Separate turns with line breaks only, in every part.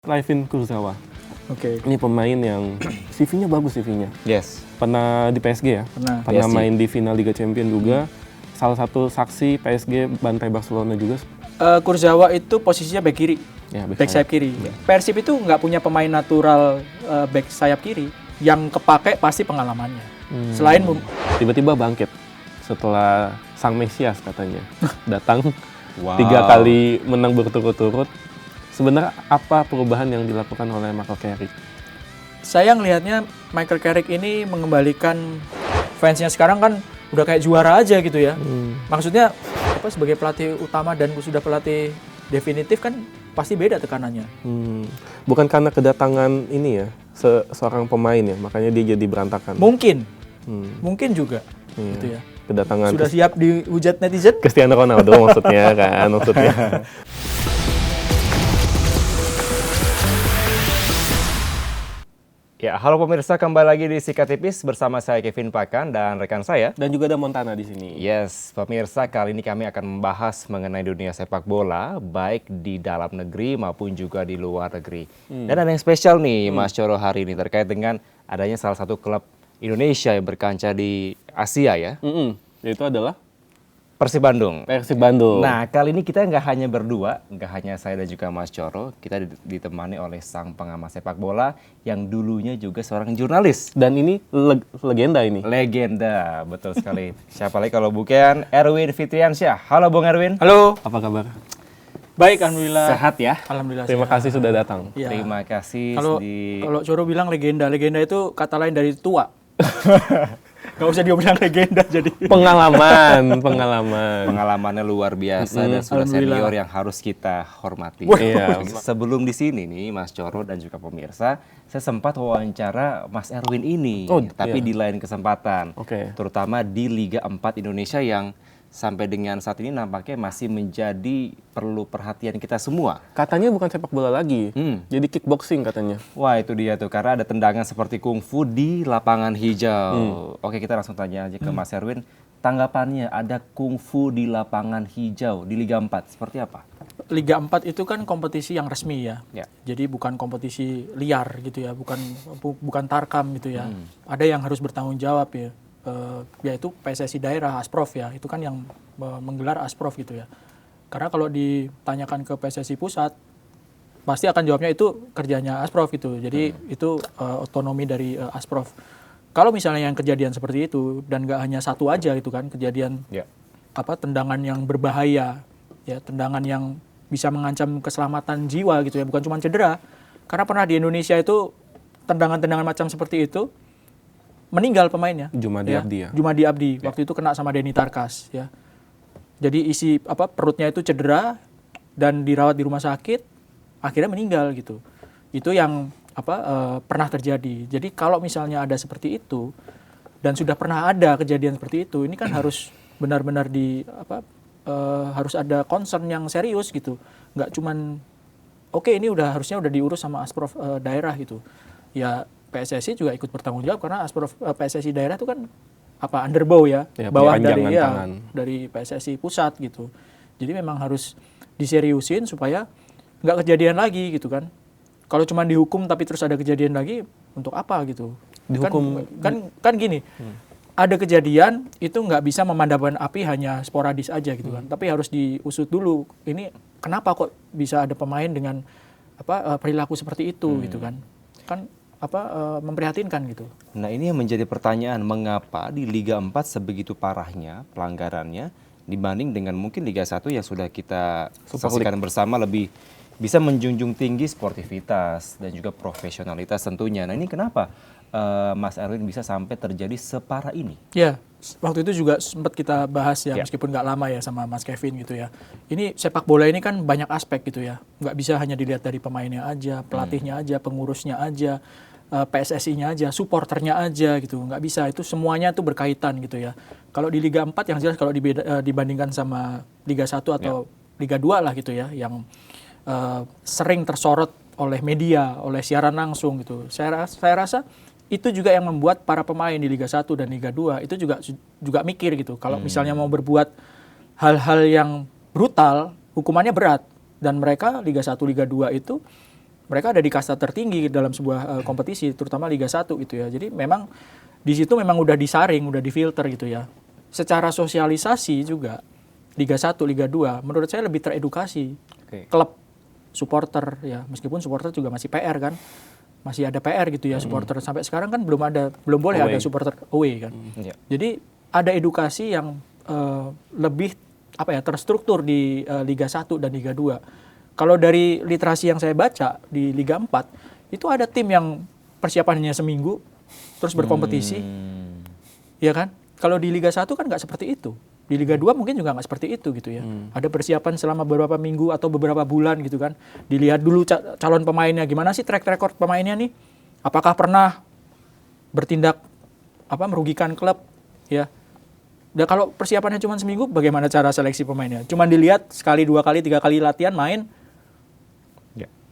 Layvin Kurzawa.
Oke.
Ini pemain yang CV-nya bagus CV-nya.
Yes.
Pernah di PSG ya?
Pernah.
Pernah
PSG.
main di final Liga Champions juga. Salah satu saksi PSG bantai Barcelona juga.
Kurzawa itu posisinya back kiri,
Ya,
back sayap kiri. Persib itu nggak punya pemain natural back sayap kiri. Yang kepake pasti pengalamannya. Selain
Tiba-tiba bangkit setelah sang Mesias katanya datang
Wow.
3 kali menang berturut-turut. Sebenarnya apa perubahan yang dilakukan oleh Michael Carrick?
saya ngelihatnya Michael Carrick ini mengembalikan fansnya sekarang kan udah kayak juara aja gitu ya. Maksudnya apa sebagai pelatih utama dan sudah pelatih definitif kan pasti beda tekanannya.
Bukan karena kedatangan ini ya, seorang pemain ya, makanya dia jadi berantakan.
Mungkin juga
Iya.
gitu ya.
Kedatangan
Sudah siap dihujat netizen?
Cristiano Ronaldo maksudnya kan, maksudnya.
Ya, halo pemirsa, kembali lagi di Sikat Tipis bersama saya Kevin Pakan dan rekan saya.
Dan juga ada Montana di sini.
Yes, pemirsa, kali ini kami akan membahas mengenai dunia sepak bola, baik di dalam negeri maupun juga di luar negeri. Dan ada yang spesial nih, Mas Coro, hari ini terkait dengan adanya salah satu klub Indonesia yang berkancah di Asia ya,
Yaitu adalah
Persib Bandung.
Persib Bandung.
Nah, kali ini kita nggak hanya berdua, nggak hanya saya dan juga Mas Coro, kita ditemani oleh sang pengamat sepak bola yang dulunya juga seorang jurnalis.
Dan ini legenda ini.
Legenda, betul sekali. Siapa lagi kalau bukan Erwin Fitriansyah. Halo Bung Erwin.
Halo.
Apa kabar?
Baik, alhamdulillah.
Sehat ya?
Alhamdulillah.
Terima
sehat.
kasih sudah datang.
Iya.
Terima kasih.
Kalau Coro bilang legenda itu kata lain dari tua. Gak usah dibilang legenda jadi.
Pengalaman.
Pengalamannya luar biasa dan sudah
Alhamdulillah.
senior yang harus kita hormati.
Iya.
Sebelum di sini nih Mas Coro dan juga pemirsa, saya sempat wawancara Mas Erwin ini,
Oh,
tapi
iya.
di lain kesempatan.
Oke.
Terutama di Liga 4 Indonesia yang sampai dengan saat ini nampaknya masih menjadi perlu perhatian kita semua.
Katanya bukan sepak bola lagi. Jadi kickboxing katanya.
Wah, itu dia tuh, karena ada tendangan seperti kungfu di lapangan hijau. Oke, kita langsung tanya aja ke Mas Erwin, tanggapannya ada kungfu di lapangan hijau di Liga 4, seperti apa?
Liga 4 itu kan kompetisi yang resmi ya.
Ya.
Jadi bukan kompetisi liar gitu ya, bukan tarkam gitu ya. Ada yang harus bertanggung jawab ya. Yaitu PSSI daerah Asprof ya. Itu kan yang menggelar Asprof gitu ya. Karena kalau ditanyakan ke PSSI pusat pasti akan jawabnya itu kerjanya Asprof gitu. Jadi itu otonomi dari Asprof. Kalau misalnya yang kejadian seperti itu dan nggak hanya satu aja gitu kan kejadian
Ya.
tendangan yang berbahaya ya, tendangan yang bisa mengancam keselamatan jiwa gitu ya, bukan cuma cedera. Karena pernah di Indonesia itu tendangan-tendangan macam seperti itu meninggal pemainnya.
Jumadi Abdi ya?
Jumadi Abdi. Waktu itu kena sama Denny Tarkas ya. Jadi perutnya itu cedera dan dirawat di rumah sakit, akhirnya meninggal gitu. Itu yang pernah terjadi. Jadi kalau misalnya ada seperti itu dan sudah pernah ada kejadian seperti itu, ini kan harus benar-benar harus ada concern yang serius gitu. Nggak cuman oke, ini harusnya udah diurus sama Asprof daerah gitu. Ya PSSI juga ikut bertanggung jawab karena Asprof PSSI daerah itu kan underbow ya,
Ya,
bawah
panjangan tangan.
dari PSSI pusat gitu. Jadi memang harus diseriusin supaya nggak kejadian lagi gitu kan. Kalau cuma dihukum tapi terus ada kejadian lagi, untuk apa gitu?
Dihukum
Kan gini. Ada kejadian itu nggak bisa memadamkan api hanya sporadis aja gitu kan. Tapi harus diusut dulu. Ini kenapa kok bisa ada pemain dengan perilaku seperti itu gitu kan? Kan memprihatinkan gitu.
Nah, ini yang menjadi pertanyaan, mengapa di Liga 4 sebegitu parahnya pelanggarannya dibanding dengan mungkin Liga 1 yang sudah kita saksikan bersama lebih bisa menjunjung tinggi sportivitas dan juga profesionalitas tentunya. Nah, ini kenapa Mas Erwin bisa sampai terjadi separah ini?
Ya, waktu itu juga sempat kita bahas ya,
Ya.
meskipun nggak lama ya sama Mas Kevin gitu ya. Ini sepak bola ini kan banyak aspek gitu ya. Nggak bisa hanya dilihat dari pemainnya aja, pelatihnya aja, pengurusnya aja, PSSI-nya aja, supporternya aja gitu. Nggak bisa, itu semuanya tuh berkaitan gitu ya. Kalau di Liga 4 yang jelas kalau dibandingkan sama Liga 1 atau Liga 2 lah gitu ya, yang sering tersorot oleh media, oleh siaran langsung gitu. Saya rasa itu juga yang membuat para pemain di Liga 1 dan Liga 2 itu juga mikir gitu. Kalau misalnya mau berbuat hal-hal yang brutal, hukumannya berat. Dan mereka Liga 1, Liga 2 itu mereka ada di kasta tertinggi dalam sebuah kompetisi, terutama Liga 1 gitu ya. Jadi memang di situ memang udah disaring, udah difilter gitu ya. Secara sosialisasi juga Liga 1, Liga 2 menurut saya lebih teredukasi. Klub, supporter ya, meskipun supporter juga masih PR kan. Masih ada PR gitu ya supporter. Sampai sekarang kan belum boleh ada supporter away kan. Jadi ada edukasi yang lebih terstruktur di Liga 1 dan Liga 2. Kalau dari literasi yang saya baca di Liga 4 itu ada tim yang persiapannya seminggu terus berkompetisi. Ya kan? Kalau di Liga 1 kan nggak seperti itu. Di Liga 2 mungkin juga nggak seperti itu gitu ya. Ada persiapan selama beberapa minggu atau beberapa bulan gitu kan. Dilihat dulu calon pemainnya, gimana sih track record pemainnya nih. Apakah pernah bertindak merugikan klub ya. Dan kalau persiapannya cuma seminggu, bagaimana cara seleksi pemainnya? Cuma dilihat sekali, 2 kali, 3 kali latihan main,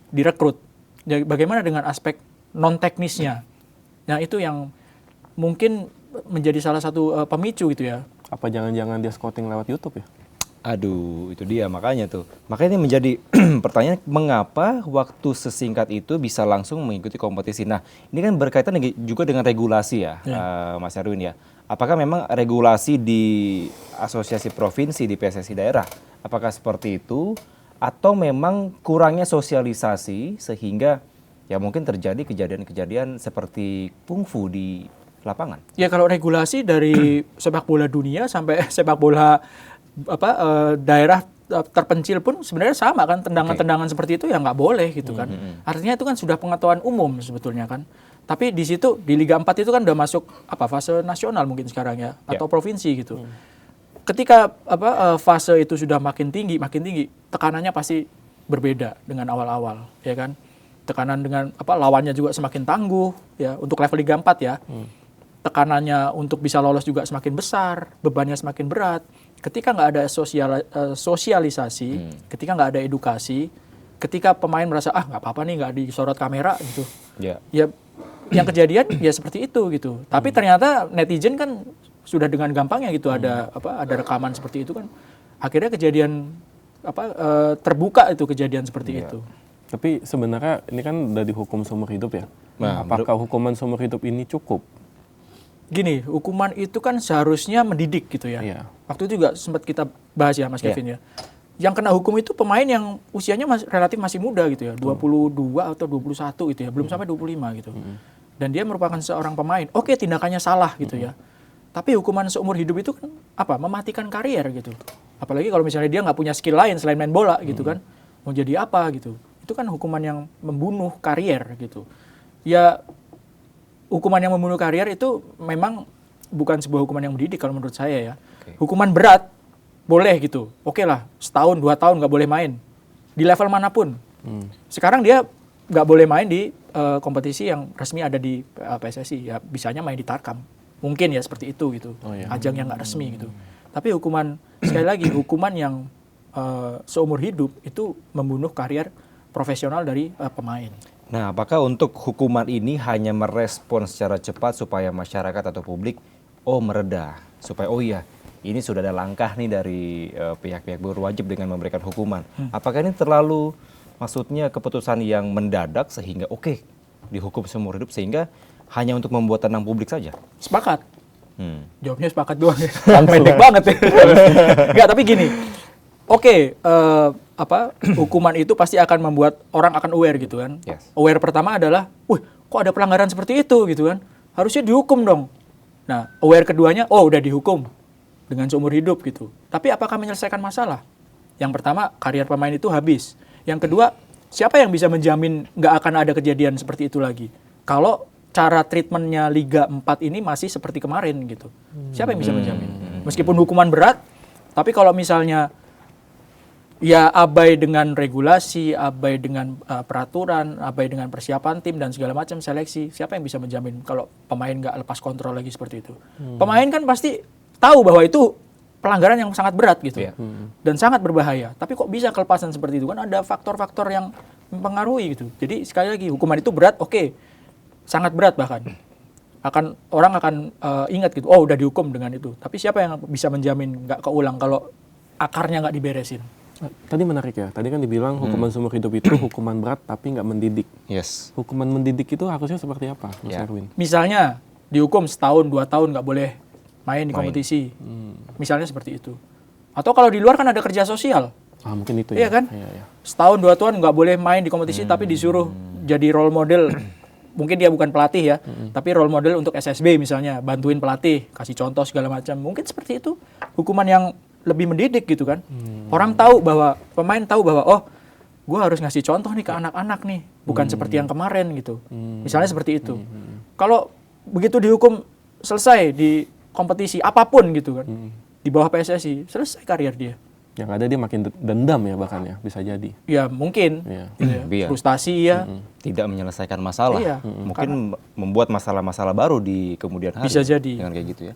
direkrut. Ya, bagaimana dengan aspek non teknisnya? Nah itu yang mungkin menjadi salah satu pemicu gitu ya.
Apa jangan-jangan dia scouting lewat YouTube ya?
Aduh, itu dia makanya tuh. Makanya ini menjadi pertanyaan, mengapa waktu sesingkat itu bisa langsung mengikuti kompetisi. Nah, ini kan berkaitan juga dengan regulasi ya, Mas Erwin ya. Apakah memang regulasi di asosiasi provinsi, di PSSI daerah, apakah seperti itu? Atau memang kurangnya sosialisasi sehingga ya mungkin terjadi kejadian-kejadian seperti kungfu di lapangan?
Ya kalau regulasi dari sepak bola dunia sampai sepak bola daerah terpencil pun sebenarnya sama kan, tendangan-tendangan seperti itu ya nggak boleh gitu kan. Artinya itu kan sudah pengetahuan umum sebetulnya kan. Tapi di situ di Liga 4 itu kan udah masuk fase nasional mungkin sekarang ya, atau provinsi gitu. Ketika fase itu sudah makin tinggi, tekanannya pasti berbeda dengan awal-awal, ya kan. Tekanan dengan lawannya juga semakin tangguh ya untuk level Liga 4 ya. Tekanannya untuk bisa lolos juga semakin besar, bebannya semakin berat. Ketika nggak ada sosialisasi, ketika nggak ada edukasi, ketika pemain merasa nggak apa-apa nih nggak disorot kamera gitu, ya yang kejadian ya seperti itu gitu. Tapi ternyata netizen kan sudah dengan gampangnya gitu ada rekaman seperti itu kan, akhirnya kejadian terbuka itu kejadian seperti itu.
Tapi sebenarnya ini kan udah dihukum seumur hidup ya. Nah, apakah hukuman seumur hidup ini cukup?
Gini, hukuman itu kan seharusnya mendidik gitu ya. Waktu itu juga sempat kita bahas ya Mas Kevin ya. Yang kena hukum itu pemain yang usianya relatif masih muda gitu ya, 22 atau 21 gitu ya, belum sampai 25 gitu. Dan dia merupakan seorang pemain. Oke, tindakannya salah gitu ya. Tapi hukuman seumur hidup itu kan mematikan karier gitu. Apalagi kalau misalnya dia nggak punya skill lain selain main bola gitu kan. Mau jadi apa gitu. Itu kan hukuman yang membunuh karier gitu. Ya hukuman yang membunuh karier itu memang bukan sebuah hukuman yang mendidik kalau menurut saya ya. Hukuman berat boleh gitu. Oke lah, setahun, 2 tahun nggak boleh main. Di level manapun. Sekarang dia nggak boleh main di kompetisi yang resmi ada di PSSI. Ya bisanya main di Tarkam. Mungkin ya seperti itu gitu. Ajang yang nggak resmi gitu. Tapi hukuman, sekali lagi, hukuman yang seumur hidup itu membunuh karier profesional dari pemain.
Nah, apakah untuk hukuman ini hanya merespon secara cepat supaya masyarakat atau publik mereda, supaya ini sudah ada langkah nih dari pihak-pihak berwajib dengan memberikan hukuman. Apakah ini terlalu, maksudnya keputusan yang mendadak sehingga dihukum seumur hidup sehingga hanya untuk membuat tenang publik saja?
Sepakat. Jawabnya sepakat doang ya. Pendek banget ya. Enggak, tapi gini. Hukuman itu pasti akan membuat orang akan aware gitu kan. Aware pertama adalah, kok ada pelanggaran seperti itu gitu kan. Harusnya dihukum dong. Nah, aware keduanya, udah dihukum dengan seumur hidup gitu. Tapi apakah menyelesaikan masalah? Yang pertama, karier pemain itu habis. Yang kedua, siapa yang bisa menjamin nggak akan ada kejadian seperti itu lagi? Kalau cara treatmentnya Liga 4 ini masih seperti kemarin gitu. Siapa yang bisa menjamin? Meskipun hukuman berat, tapi kalau misalnya ya abai dengan regulasi, abai dengan peraturan, abai dengan persiapan tim dan segala macam seleksi, siapa yang bisa menjamin kalau pemain nggak lepas kontrol lagi seperti itu? Pemain kan pasti tahu bahwa itu pelanggaran yang sangat berat gitu dan sangat berbahaya. Tapi kok bisa kelepasan seperti itu? Kan ada faktor-faktor yang mempengaruhi gitu. Jadi sekali lagi hukuman itu berat, sangat berat bahkan. Orang akan ingat gitu, udah dihukum dengan itu. Tapi siapa yang bisa menjamin nggak keulang kalau akarnya nggak diberesin?
Tadi menarik ya. Tadi kan dibilang hukuman seumur hidup itu hukuman berat tapi nggak mendidik.
Yes.
Hukuman mendidik itu harusnya seperti apa, Mas
Ya.
Erwin?
Misalnya dihukum setahun 2 tahun nggak boleh main di kompetisi. Misalnya seperti itu. Atau kalau di luar kan ada kerja sosial.
Ah, mungkin itu
Iya
ya.
kan?
Iya.
Setahun 2 tahun nggak boleh main di kompetisi tapi disuruh jadi role model. Mungkin dia bukan pelatih ya, tapi role model untuk SSB misalnya, bantuin pelatih, kasih contoh segala macam. Mungkin seperti itu hukuman yang lebih mendidik gitu kan. Orang tahu bahwa, pemain tahu bahwa oh gue harus ngasih contoh nih ke anak-anak nih, bukan seperti yang kemarin gitu. Misalnya seperti itu. Kalau begitu dihukum selesai di kompetisi apapun gitu kan, di bawah PSSI, selesai karir dia.
Yang ada dia makin dendam ya bahkan ya, bisa jadi.
Ya mungkin,
Iya.
gitu ya.
Iya.
Frustasi ya,
Tidak menyelesaikan masalah.
Iya.
Mungkin membuat masalah-masalah baru di kemudian hari.
Bisa jadi.
Dengan kayak gitu ya.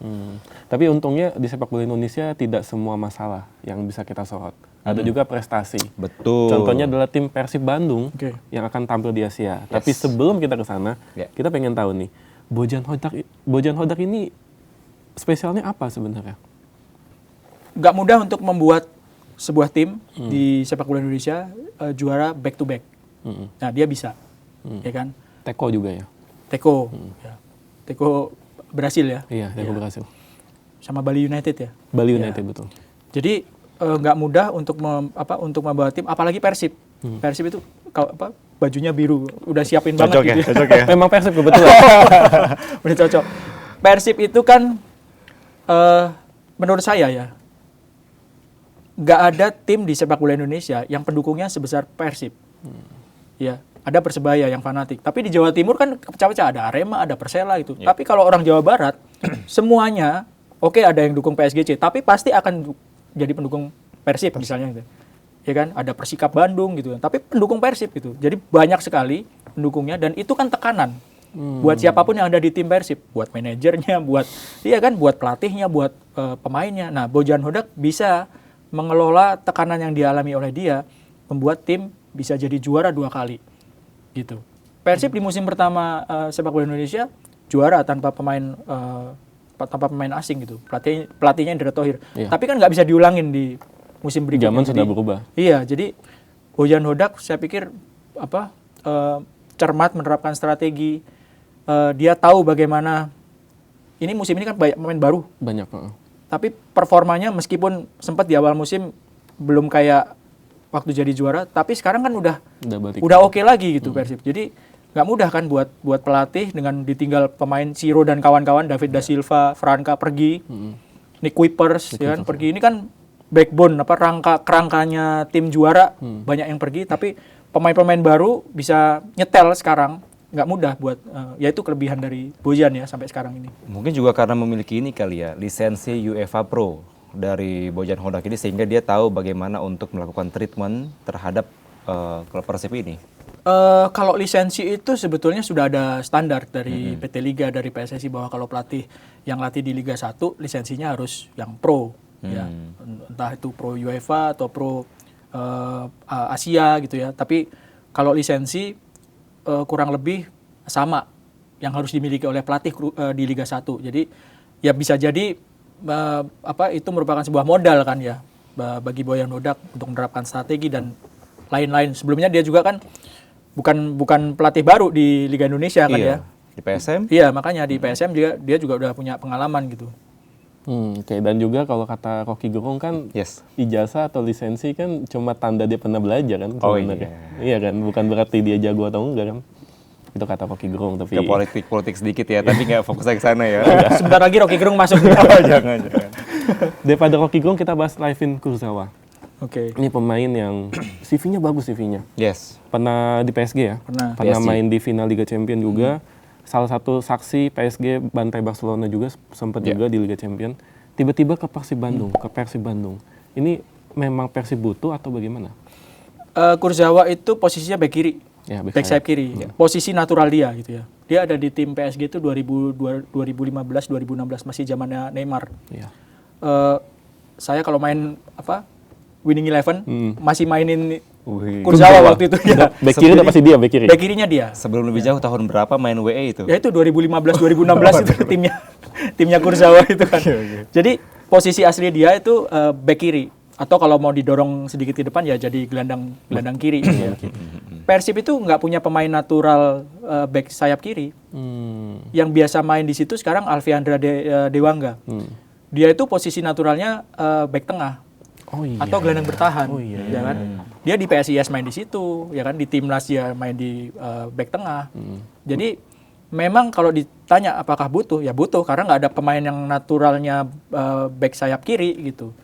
Tapi untungnya di sepak bola Indonesia tidak semua masalah yang bisa kita sorot. Ada juga prestasi.
Betul.
Contohnya adalah tim Persib Bandung
Oke.
yang akan tampil di Asia. Tapi sebelum kita ke sana,
Ya.
kita pengen tahu nih, Bojan Hodak ini spesialnya apa sebenarnya?
nggak mudah untuk membuat sebuah tim di sepak bola Indonesia juara back to back. Nah dia bisa, ya kan?
Teko juga ya?
Teko, ya. Teko berhasil ya,
Iya, Teko berhasil.
sama Bali United ya.
Bali United betul.
Jadi nggak mudah untuk untuk membawa tim, apalagi Persib. Persib itu bajunya biru, udah siapin banget gitu. Ya.
Cocok ya.
Memang Persib kebetulan.
Udah cocok. Persib itu kan menurut saya ya, nggak ada tim di sepak bola Indonesia yang pendukungnya sebesar Persib. Ya, ada Persebaya yang fanatik. Tapi di Jawa Timur kan pecah-pecah, ada Arema, ada Persela gitu. Tapi kalau orang Jawa Barat, semuanya oke ada yang dukung PSGC, tapi pasti akan jadi pendukung Persib misalnya gitu. Ya kan, ada Persikap Bandung gitu kan. Tapi pendukung Persib gitu. Jadi banyak sekali pendukungnya dan itu kan tekanan. Buat siapapun yang ada di tim Persib, buat manajernya, buat buat pelatihnya, buat pemainnya. Nah, Bojan Hodak bisa mengelola tekanan yang dialami oleh dia, membuat tim bisa jadi juara 2 kali, gitu. Persib di musim pertama sepak bola Indonesia juara tanpa pemain asing gitu. Pelatihnya Indra Thohir.
Iya.
Tapi kan nggak bisa diulangin di musim berikutnya.
Zaman sudah
Jadi,
berubah.
Iya, jadi Bojan Hodak saya pikir cermat menerapkan strategi. Dia tahu bagaimana ini musim ini kan banyak pemain baru.
Banyak.
Tapi performanya meskipun sempat di awal musim belum kayak waktu jadi juara, tapi sekarang kan udah
balik.
oke lagi gitu Persib. Jadi nggak mudah kan buat pelatih dengan ditinggal pemain Ciro dan kawan-kawan, David da Silva, Franca pergi, Nick Kuipers ya kan pergi. Ini kan backbone kerangkanya tim juara banyak yang pergi, tapi pemain-pemain baru bisa nyetel sekarang. Nggak mudah buat, ya itu kelebihan dari Bojan ya sampai sekarang ini.
Mungkin juga karena memiliki ini kali ya, lisensi UEFA Pro dari Bojan Hodak ini sehingga dia tahu bagaimana untuk melakukan treatment terhadap klub Persib ini.
Kalau lisensi itu sebetulnya sudah ada standar dari PT Liga, dari PSSI bahwa kalau pelatih yang latih di Liga 1 lisensinya harus yang pro, ya. Entah itu pro UEFA atau pro Asia gitu ya. Tapi kalau lisensi kurang lebih sama yang harus dimiliki oleh pelatih di Liga 1. Jadi ya bisa jadi itu merupakan sebuah modal kan ya bagi Bojan Hodak untuk menerapkan strategi dan lain-lain. Sebelumnya dia juga kan bukan pelatih baru di Liga Indonesia kan ya.
Di PSM?
Iya, makanya di PSM dia juga udah punya pengalaman gitu.
Oke. Dan juga kalau kata Rocky Gerung kan
Yes.
ijazah atau lisensi kan cuma tanda dia pernah belajar kan
Oh,
sebenarnya. Iya kan, bukan berarti dia jago atau enggak kan. Itu kata Rocky Gerung tapi
Ke politik sedikit ya, tapi nggak fokusnya ke sana ya.
Sebentar lagi Rocky Gerung masuk.
jangan.
daripada Rocky Gerung kita bahas Layvin Kurzawa.
Oke.
Ini pemain yang CV-nya bagus CV-nya.
Yes.
Pernah di PSG ya?
Pernah.
PSG.
Main di final Liga Champion juga. Salah satu saksi PSG bantai Barcelona juga sempat juga di Liga Champion. Tiba-tiba ke Persib Bandung. Ini memang Persib butuh atau bagaimana?
Kurzawa itu posisinya back kiri.
Ya,
Back sayap kiri. Posisi natural dia gitu ya. Dia ada di tim PSG itu 2015-2016 masih zamannya Neymar.
Iya.
Saya kalau main Winning Eleven masih mainin
Wih.
Kurzawa waktu itu ya.
Back kiri udah pasti dia, back kiri.
Back kirinya dia.
Sebelum lebih jauh tahun berapa main WE itu?
Ya itu 2015-2016 itu timnya Kurzawa itu kan. Jadi posisi asli dia itu back kiri Atau kalau mau didorong sedikit ke depan ya jadi gelandang kiri. Gitu ya. Persib itu nggak punya pemain natural back sayap kiri. Yang biasa main di situ sekarang Alfiandra Dewangga. Dia itu posisi naturalnya back tengah.
Oh iya.
Atau gelandang bertahan,
Oh iya.
ya kan? Dia di PSIS main di situ, ya kan? Di timnas dia main di back tengah. Jadi memang kalau ditanya apakah butuh, ya butuh karena nggak ada pemain yang naturalnya back sayap kiri gitu.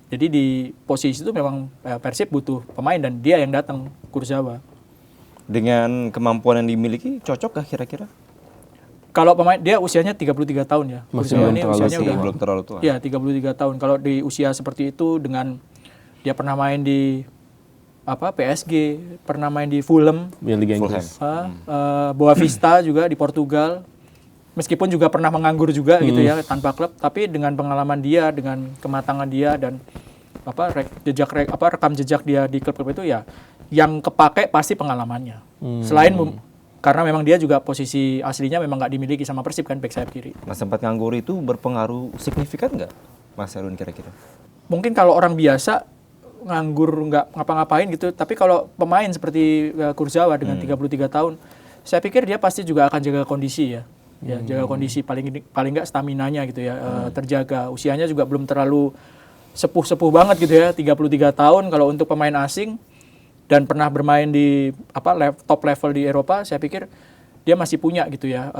Jadi di posisi itu memang Persib butuh pemain dan dia yang datang, Kurzawa.
Dengan kemampuan yang dimiliki, cocok kah kira-kira?
Kalau pemain dia usianya 33 tahun ya.
Masih
Kurzawa
belum
ini
terlalu
usianya
tua.
udah
Belum terlalu tua.
ya 33 tahun. Kalau di usia seperti itu dengan dia pernah main di PSG, pernah main di Fulham,
Ya, Liga
Fulham.
Inggris.
Boa Vista juga di Portugal. Meskipun juga pernah menganggur juga gitu ya tanpa klub, tapi dengan pengalaman dia, dengan kematangan dia dan rekam jejak dia di klub-klub itu ya yang kepake pasti pengalamannya. Selain karena memang dia juga posisi aslinya memang nggak dimiliki sama Persib kan back sayap kiri.
Nah, sempat nganggur itu berpengaruh signifikan nggak, Mas Erwin kira-kira?
Mungkin kalau orang biasa nganggur nggak ngapa-ngapain gitu, tapi kalau pemain seperti Kurzawa dengan 33 tahun, saya pikir dia pasti juga akan jaga kondisi ya. Ya, jaga kondisi paling nggak staminanya gitu ya, terjaga. Usianya juga belum terlalu sepuh-sepuh banget gitu ya, 33 tahun kalau untuk pemain asing dan pernah bermain di top level di Eropa, saya pikir dia masih punya gitu ya,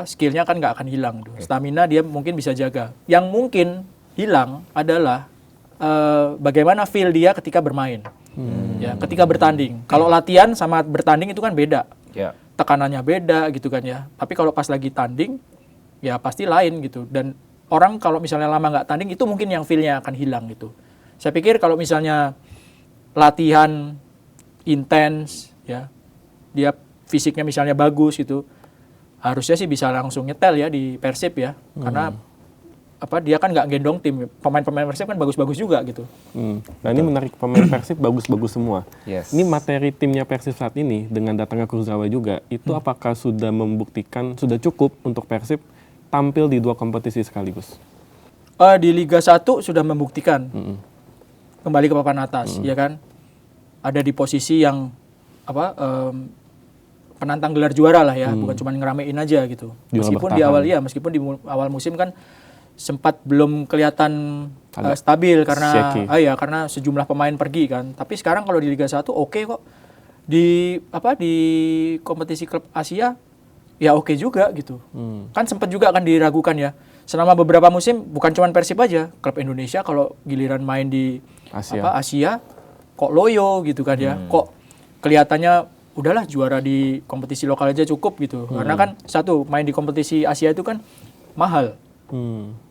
skillnya kan nggak akan hilang. Stamina dia mungkin bisa jaga. Yang mungkin hilang adalah bagaimana feel dia ketika bermain, ya, ketika bertanding. Kalau latihan sama bertanding itu kan beda.
Ya.
Tekanannya beda gitu kan ya. Tapi kalau pas lagi tanding, ya pasti lain gitu. Dan orang kalau misalnya lama nggak tanding, itu mungkin yang feel-nya akan hilang gitu. Saya pikir kalau misalnya latihan intens, ya, dia fisiknya misalnya bagus gitu, harusnya sih bisa langsung nyetel ya di Persib ya. Karena dia kan nggak gendong tim. Pemain-pemain Persib kan bagus-bagus juga gitu.
Nah ini menarik, pemain Persib bagus-bagus semua.
Yes.
Ini materi timnya Persib saat ini dengan datangnya Kurzawa juga, itu apakah sudah membuktikan, sudah cukup untuk Persib tampil di 2 kompetisi sekaligus?
Di Liga 1 sudah membuktikan kembali ke papan atas, ya kan? Ada di posisi yang penantang gelar juara lah ya, bukan cuma ngeramein aja gitu.
Juara
Meskipun di awal musim kan sempat belum kelihatan stabil karena karena sejumlah pemain pergi kan. Tapi sekarang kalau di Liga 1 oke kok. Di kompetisi klub Asia ya oke juga gitu. Kan sempat juga akan diragukan ya. Selama beberapa musim bukan cuma Persib aja, klub Indonesia kalau giliran main di Asia kok loyo gitu kan ya. Kok kelihatannya udahlah juara di kompetisi lokal aja cukup gitu. Karena kan satu main di kompetisi Asia itu kan mahal.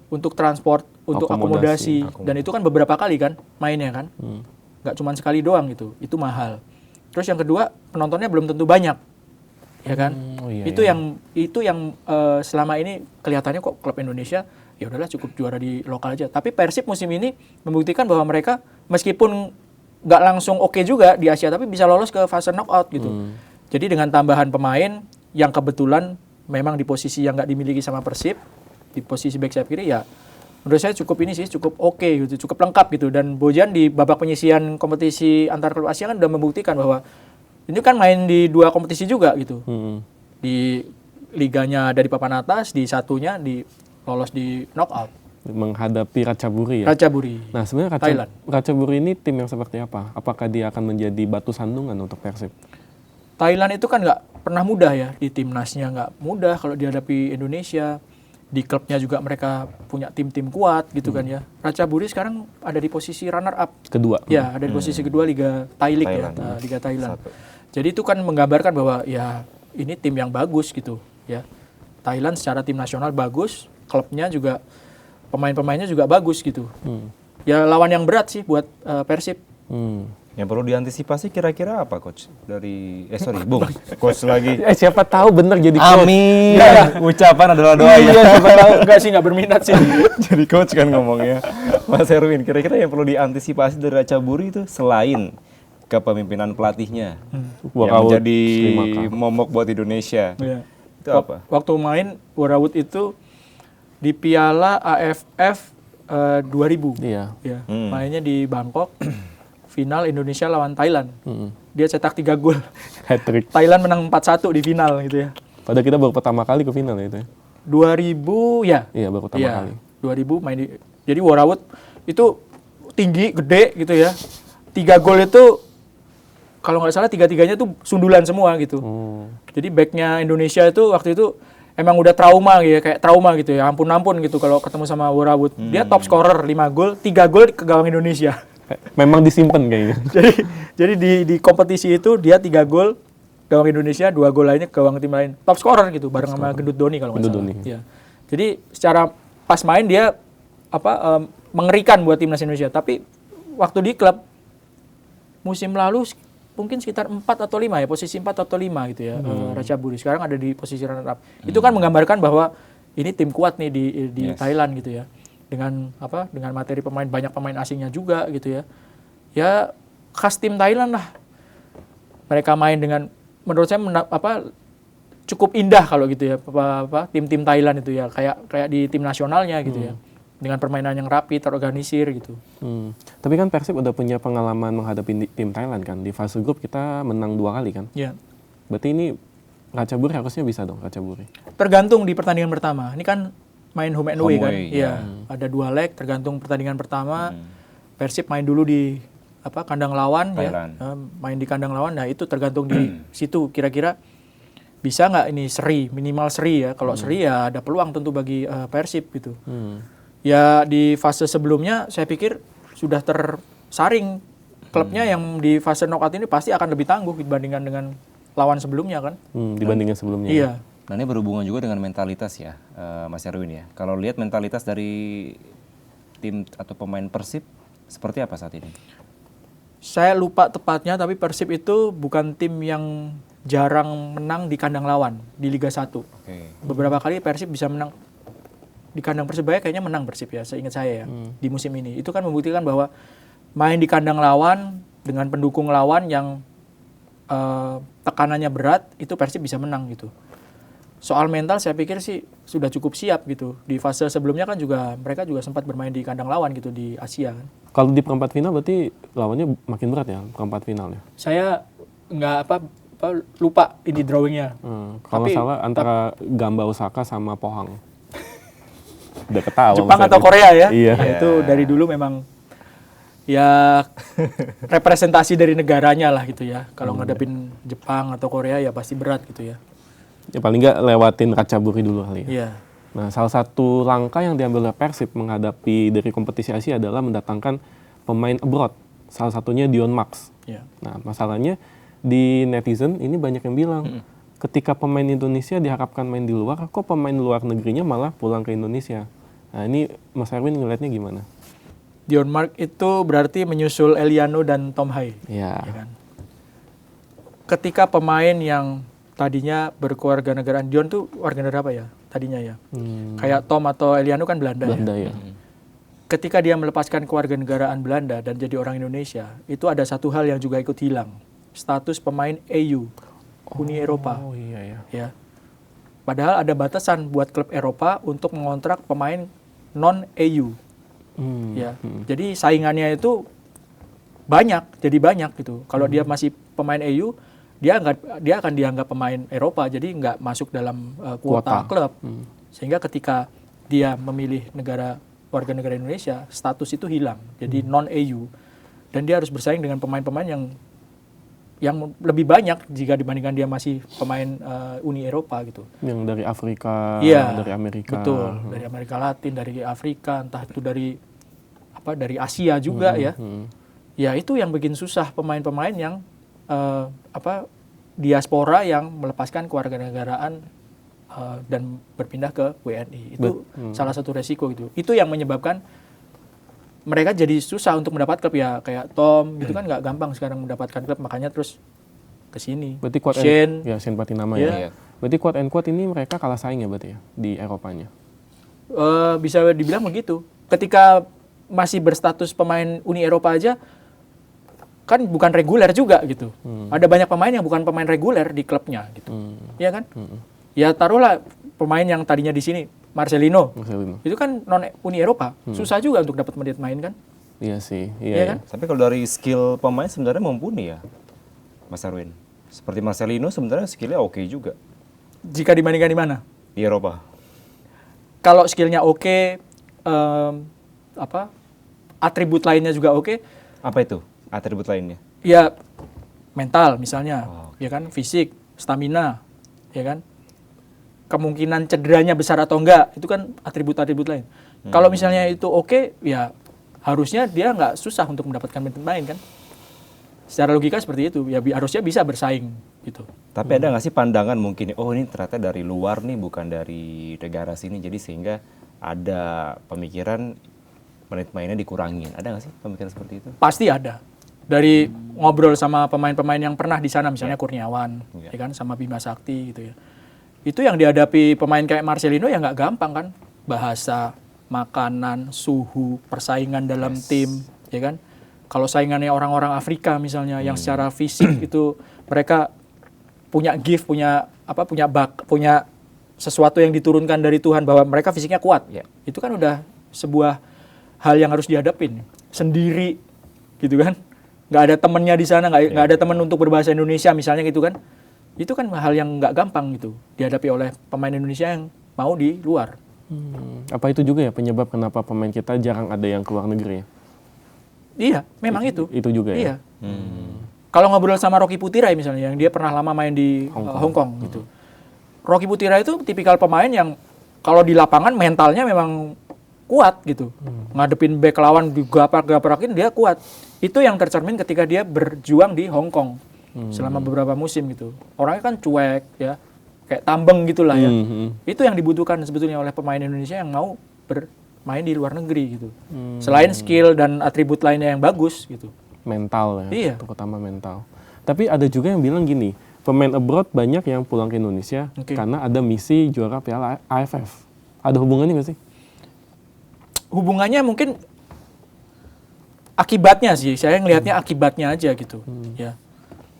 Untuk transport, untuk akomodasi. Dan itu kan beberapa kali kan mainnya kan. Nggak cuma sekali doang gitu. Itu mahal. Terus yang kedua, penontonnya belum tentu banyak. Ya kan? Itu yang selama ini kelihatannya kok klub Indonesia ya udahlah cukup juara di lokal aja. Tapi Persib musim ini membuktikan bahwa mereka meskipun nggak langsung oke juga di Asia tapi bisa lolos ke fase knockout gitu. Jadi dengan tambahan pemain yang kebetulan memang di posisi yang nggak dimiliki sama Persib, di posisi back sayap kiri ya menurut saya cukup oke gitu, cukup lengkap gitu. Dan Bojan di babak penyisihan kompetisi antar klub Asia kan udah membuktikan bahwa ini kan main di 2 kompetisi juga gitu. Di liganya dari papan atas, di satunya lolos di knockout
menghadapi Ratchaburi ya.
Ratchaburi.
Nah sebenarnya
Thailand.
Ratchaburi ini tim yang seperti apa? Apakah dia akan menjadi batu sandungan untuk Persib?
Thailand itu kan nggak pernah mudah ya, di timnasnya nggak mudah kalau dihadapi Indonesia. Di klubnya juga mereka punya tim-tim kuat gitu kan ya. Ratchaburi sekarang ada di posisi runner up.
Kedua.
Ya, ada di posisi kedua Liga Thailand ya, Liga Thailand. Jadi itu kan menggambarkan bahwa ya ini tim yang bagus gitu ya. Thailand secara tim nasional bagus, klubnya juga pemain-pemainnya juga bagus gitu. Ya lawan yang berat sih buat Persib.
Yang perlu diantisipasi kira-kira apa, Coach? Bung, Coach lagi.
Siapa tahu bener jadi coach.
Amin. Ucapan adalah doa ya.
Siapa tahu enggak sih, nggak berminat sih.
Jadi coach kan ngomongnya. Mas Erwin, kira-kira yang perlu diantisipasi dari Ratchaburi itu selain kepemimpinan pelatihnya yang menjadi momok buat Indonesia. Itu apa?
Waktu main Worawood itu di Piala AFF 2000.
Iya.
Ya, mainnya di Bangkok. Final Indonesia lawan Thailand. Dia cetak 3 gol.
Hat trick.
Thailand menang 4-1 di final gitu ya.
Padahal kita baru pertama kali ke final ya itu ya.
2000 ya.
Iya, baru pertama
Iya,
kali.
2000 main di. Jadi Worawut itu tinggi, gede gitu ya. 3 gol itu kalau nggak salah 3-3-nya tuh sundulan semua gitu. Jadi backnya Indonesia itu waktu itu emang udah trauma gitu ya, kayak trauma gitu ya. Ampun-ampun gitu kalau ketemu sama Worawut. Dia top scorer 5 gol, 3 gol ke gawang Indonesia.
Memang disimpan kayaknya.
Jadi di kompetisi itu dia 3 gol gawang Indonesia, 2 gol lainnya ke gawang tim lain. Top scorer gitu bareng sama Gendut Doni kalau nggak salah. Ya. Jadi secara pas main dia mengerikan buat timnas Indonesia. Tapi waktu di klub musim lalu mungkin sekitar 4 atau 5 ya, posisi 4 atau 5 gitu ya. Ratchaburi sekarang ada di posisi runner up. Itu kan menggambarkan bahwa ini tim kuat nih di Thailand gitu ya. Dengan materi pemain, banyak pemain asingnya juga gitu ya. Ya khas tim Thailand lah. Mereka main dengan menurut saya cukup indah kalau gitu ya. Tim-tim Thailand itu ya kayak di tim nasionalnya gitu ya. Dengan permainan yang rapi, terorganisir gitu.
Tapi kan Persib udah punya pengalaman menghadapi tim Thailand kan. Di fase grup kita menang 2 kali kan.
Iya.
Berarti ini Ratchaburi harusnya bisa dong, Ratchaburi.
Tergantung di pertandingan pertama. Ini kan main home and away kan.
ya.
Iya. Ada 2 leg tergantung pertandingan pertama. Persib main dulu di kandang lawan
Thailand.
ya. Main di kandang lawan. Nah, itu tergantung di situ kira-kira bisa nggak ini seri, minimal seri ya. Kalau seri ya ada peluang tentu bagi Persib gitu. Ya di fase sebelumnya saya pikir sudah tersaring klubnya yang di fase knockout ini pasti akan lebih tangguh dibandingkan dengan lawan sebelumnya kan.
Dibandingkan sebelumnya.
Iya.
Nah ini berhubungan juga dengan mentalitas ya, Mas Erwin ya. Kalau lihat mentalitas dari tim atau pemain Persib seperti apa saat ini?
Saya lupa tepatnya, tapi Persib itu bukan tim yang jarang menang di kandang lawan di Liga 1.
Oke.
Beberapa kali Persib bisa menang di kandang Persebaya, kayaknya menang Persib ya, seingat saya ya, di musim ini. Itu kan membuktikan bahwa main di kandang lawan dengan pendukung lawan yang tekanannya berat, itu Persib bisa menang gitu. Soal mental saya pikir sih sudah cukup siap gitu. Di fase sebelumnya kan juga mereka juga sempat bermain di kandang lawan gitu di Asia kan.
Kalau di perempat final berarti lawannya makin berat ya, perempat finalnya.
Saya nggak lupa ini drawingnya.
Kalau
Tapi-
salah antara Gamba Osaka sama Pohang. Udah ketawa.
Jepang
Mas
atau
Erwin.
Korea ya.
Iya.
Nah, itu dari dulu memang ya representasi dari negaranya lah gitu ya. Kalau ngadepin Jepang atau Korea ya pasti berat gitu ya.
Ya paling nggak lewatin Ratchaburi dulu kali ya.
Iya.
Nah, salah satu langkah yang diambil oleh Persib menghadapi dari kompetisi Asia adalah mendatangkan pemain abroad. Salah satunya Dion Max.
Iya.
Nah, masalahnya di netizen ini banyak yang bilang, ketika pemain Indonesia diharapkan main di luar, kok pemain luar negerinya malah pulang ke Indonesia. Nah, ini Mas Erwin ngelihatnya gimana?
Dion Mark itu berarti menyusul Eliano dan Tom Hai.
Ya,
Ya kan? Ketika pemain yang tadinya berkeluarga negaraan, Dion tuh warga negara apa ya tadinya ya? Kayak Tom atau Eliano kan Belanda,
Belanda
ya.
ya.
Ketika dia melepaskan kewarganegaraan Belanda dan jadi orang Indonesia, itu ada satu hal yang juga ikut hilang. Status pemain EU, Uni Eropa.
Oh iya ya.
Ya. Padahal ada batasan buat klub Eropa untuk mengontrak pemain non-EU. Ya. Jadi saingannya itu jadi banyak gitu. Kalau dia masih pemain EU, dia akan dianggap pemain Eropa, jadi nggak masuk dalam kuota klub. Sehingga ketika dia memilih warga negara Indonesia, status itu hilang, jadi non-EU. Dan dia harus bersaing dengan pemain-pemain yang lebih banyak jika dibandingkan dia masih pemain Uni Eropa gitu.
Yang dari Afrika,
Iya,
dari Amerika.
Betul, dari Amerika Latin, dari Afrika, entah itu dari Asia juga ya. Ya itu yang bikin susah pemain-pemain yang diaspora yang melepaskan kewarganegaraan dan berpindah ke WNI. Itu salah satu resiko gitu. Itu yang menyebabkan mereka jadi susah untuk mendapat klub ya, kayak Tom gitu kan nggak gampang sekarang mendapatkan klub, makanya terus ke sini.
Berarti quote
Shane,
Shane Patinama
Iya.
ya. Berarti quote and quote ini mereka kalah saing ya berarti ya di Eropanya.
bisa dibilang begitu. Ketika masih berstatus pemain Uni Eropa aja kan bukan reguler juga gitu. Ada banyak pemain yang bukan pemain reguler di klubnya gitu. Iya kan? Ya taruhlah pemain yang tadinya di sini Marcelino.
Marcelino.
Itu kan non Uni Eropa. Susah juga untuk dapat menit main kan?
Iya sih,
Iya
iya.
kan?
Tapi kalau dari skill pemain sebenarnya mumpuni ya, Mas Arwin. Seperti Marcelino sebenarnya skillnya oke juga
Jika dibandingkan di mana?
di Eropa.
Kalau skillnya oke, atribut lainnya juga oke,
Apa itu atribut lainnya?
ya mental misalnya,
Oh.
ya kan, fisik, stamina, ya kan, kemungkinan cederanya besar atau enggak, itu kan atribut-atribut lain. Kalau misalnya itu oke, ya harusnya dia nggak susah untuk mendapatkan menit main kan. Secara logika seperti itu, ya harusnya bisa bersaing gitu.
Tapi ada nggak sih pandangan mungkin, oh ini ternyata dari luar nih, bukan dari negara sini, jadi sehingga ada pemikiran menit mainnya dikurangin. Ada nggak sih pemikiran seperti itu?
Pasti ada. Dari ngobrol sama pemain-pemain yang pernah di sana, misalnya Kurniawan,
Ya.
ya kan, sama Bima Sakti gitu ya. Itu yang dihadapi pemain kayak Marcelino ya nggak gampang kan. Bahasa, makanan, suhu, persaingan dalam tim, ya kan. Kalau saingannya orang-orang Afrika misalnya yang secara fisik itu mereka punya gift, punya sesuatu yang diturunkan dari Tuhan bahwa mereka fisiknya kuat.
Ya.
Itu kan udah sebuah hal yang harus dihadapin sendiri gitu kan. Nggak ada temennya di sana, nggak ada teman untuk berbahasa Indonesia misalnya gitu kan. Itu kan hal yang nggak gampang gitu dihadapi oleh pemain Indonesia yang mau di luar.
Apa itu juga ya penyebab kenapa pemain kita jarang ada yang keluar negeri ya?
Iya, memang itu.
Itu juga
Iya.
ya?
Kalau ngobrol sama Rocky Putirai misalnya, yang dia pernah lama main di Hong Kong gitu. Rocky Putirai itu tipikal pemain yang kalau di lapangan mentalnya memang kuat gitu. Ngadepin back lawan digaprak-gaprakin dia kuat. Itu yang tercermin ketika dia berjuang di Hong Kong selama beberapa musim gitu. Orangnya kan cuek ya, kayak tambeng gitulah ya. Itu yang dibutuhkan sebetulnya oleh pemain Indonesia yang mau bermain di luar negeri gitu. Selain skill dan atribut lainnya yang bagus gitu.
Mental ya,
Iya.
terutama mental. Tapi ada juga yang bilang gini, pemain abroad banyak yang pulang ke Indonesia
Oke.
karena ada misi juara Piala AFF. Ada hubungannya nggak sih?
Hubungannya mungkin akibatnya sih, saya ngelihatnya akibatnya aja gitu. Ya.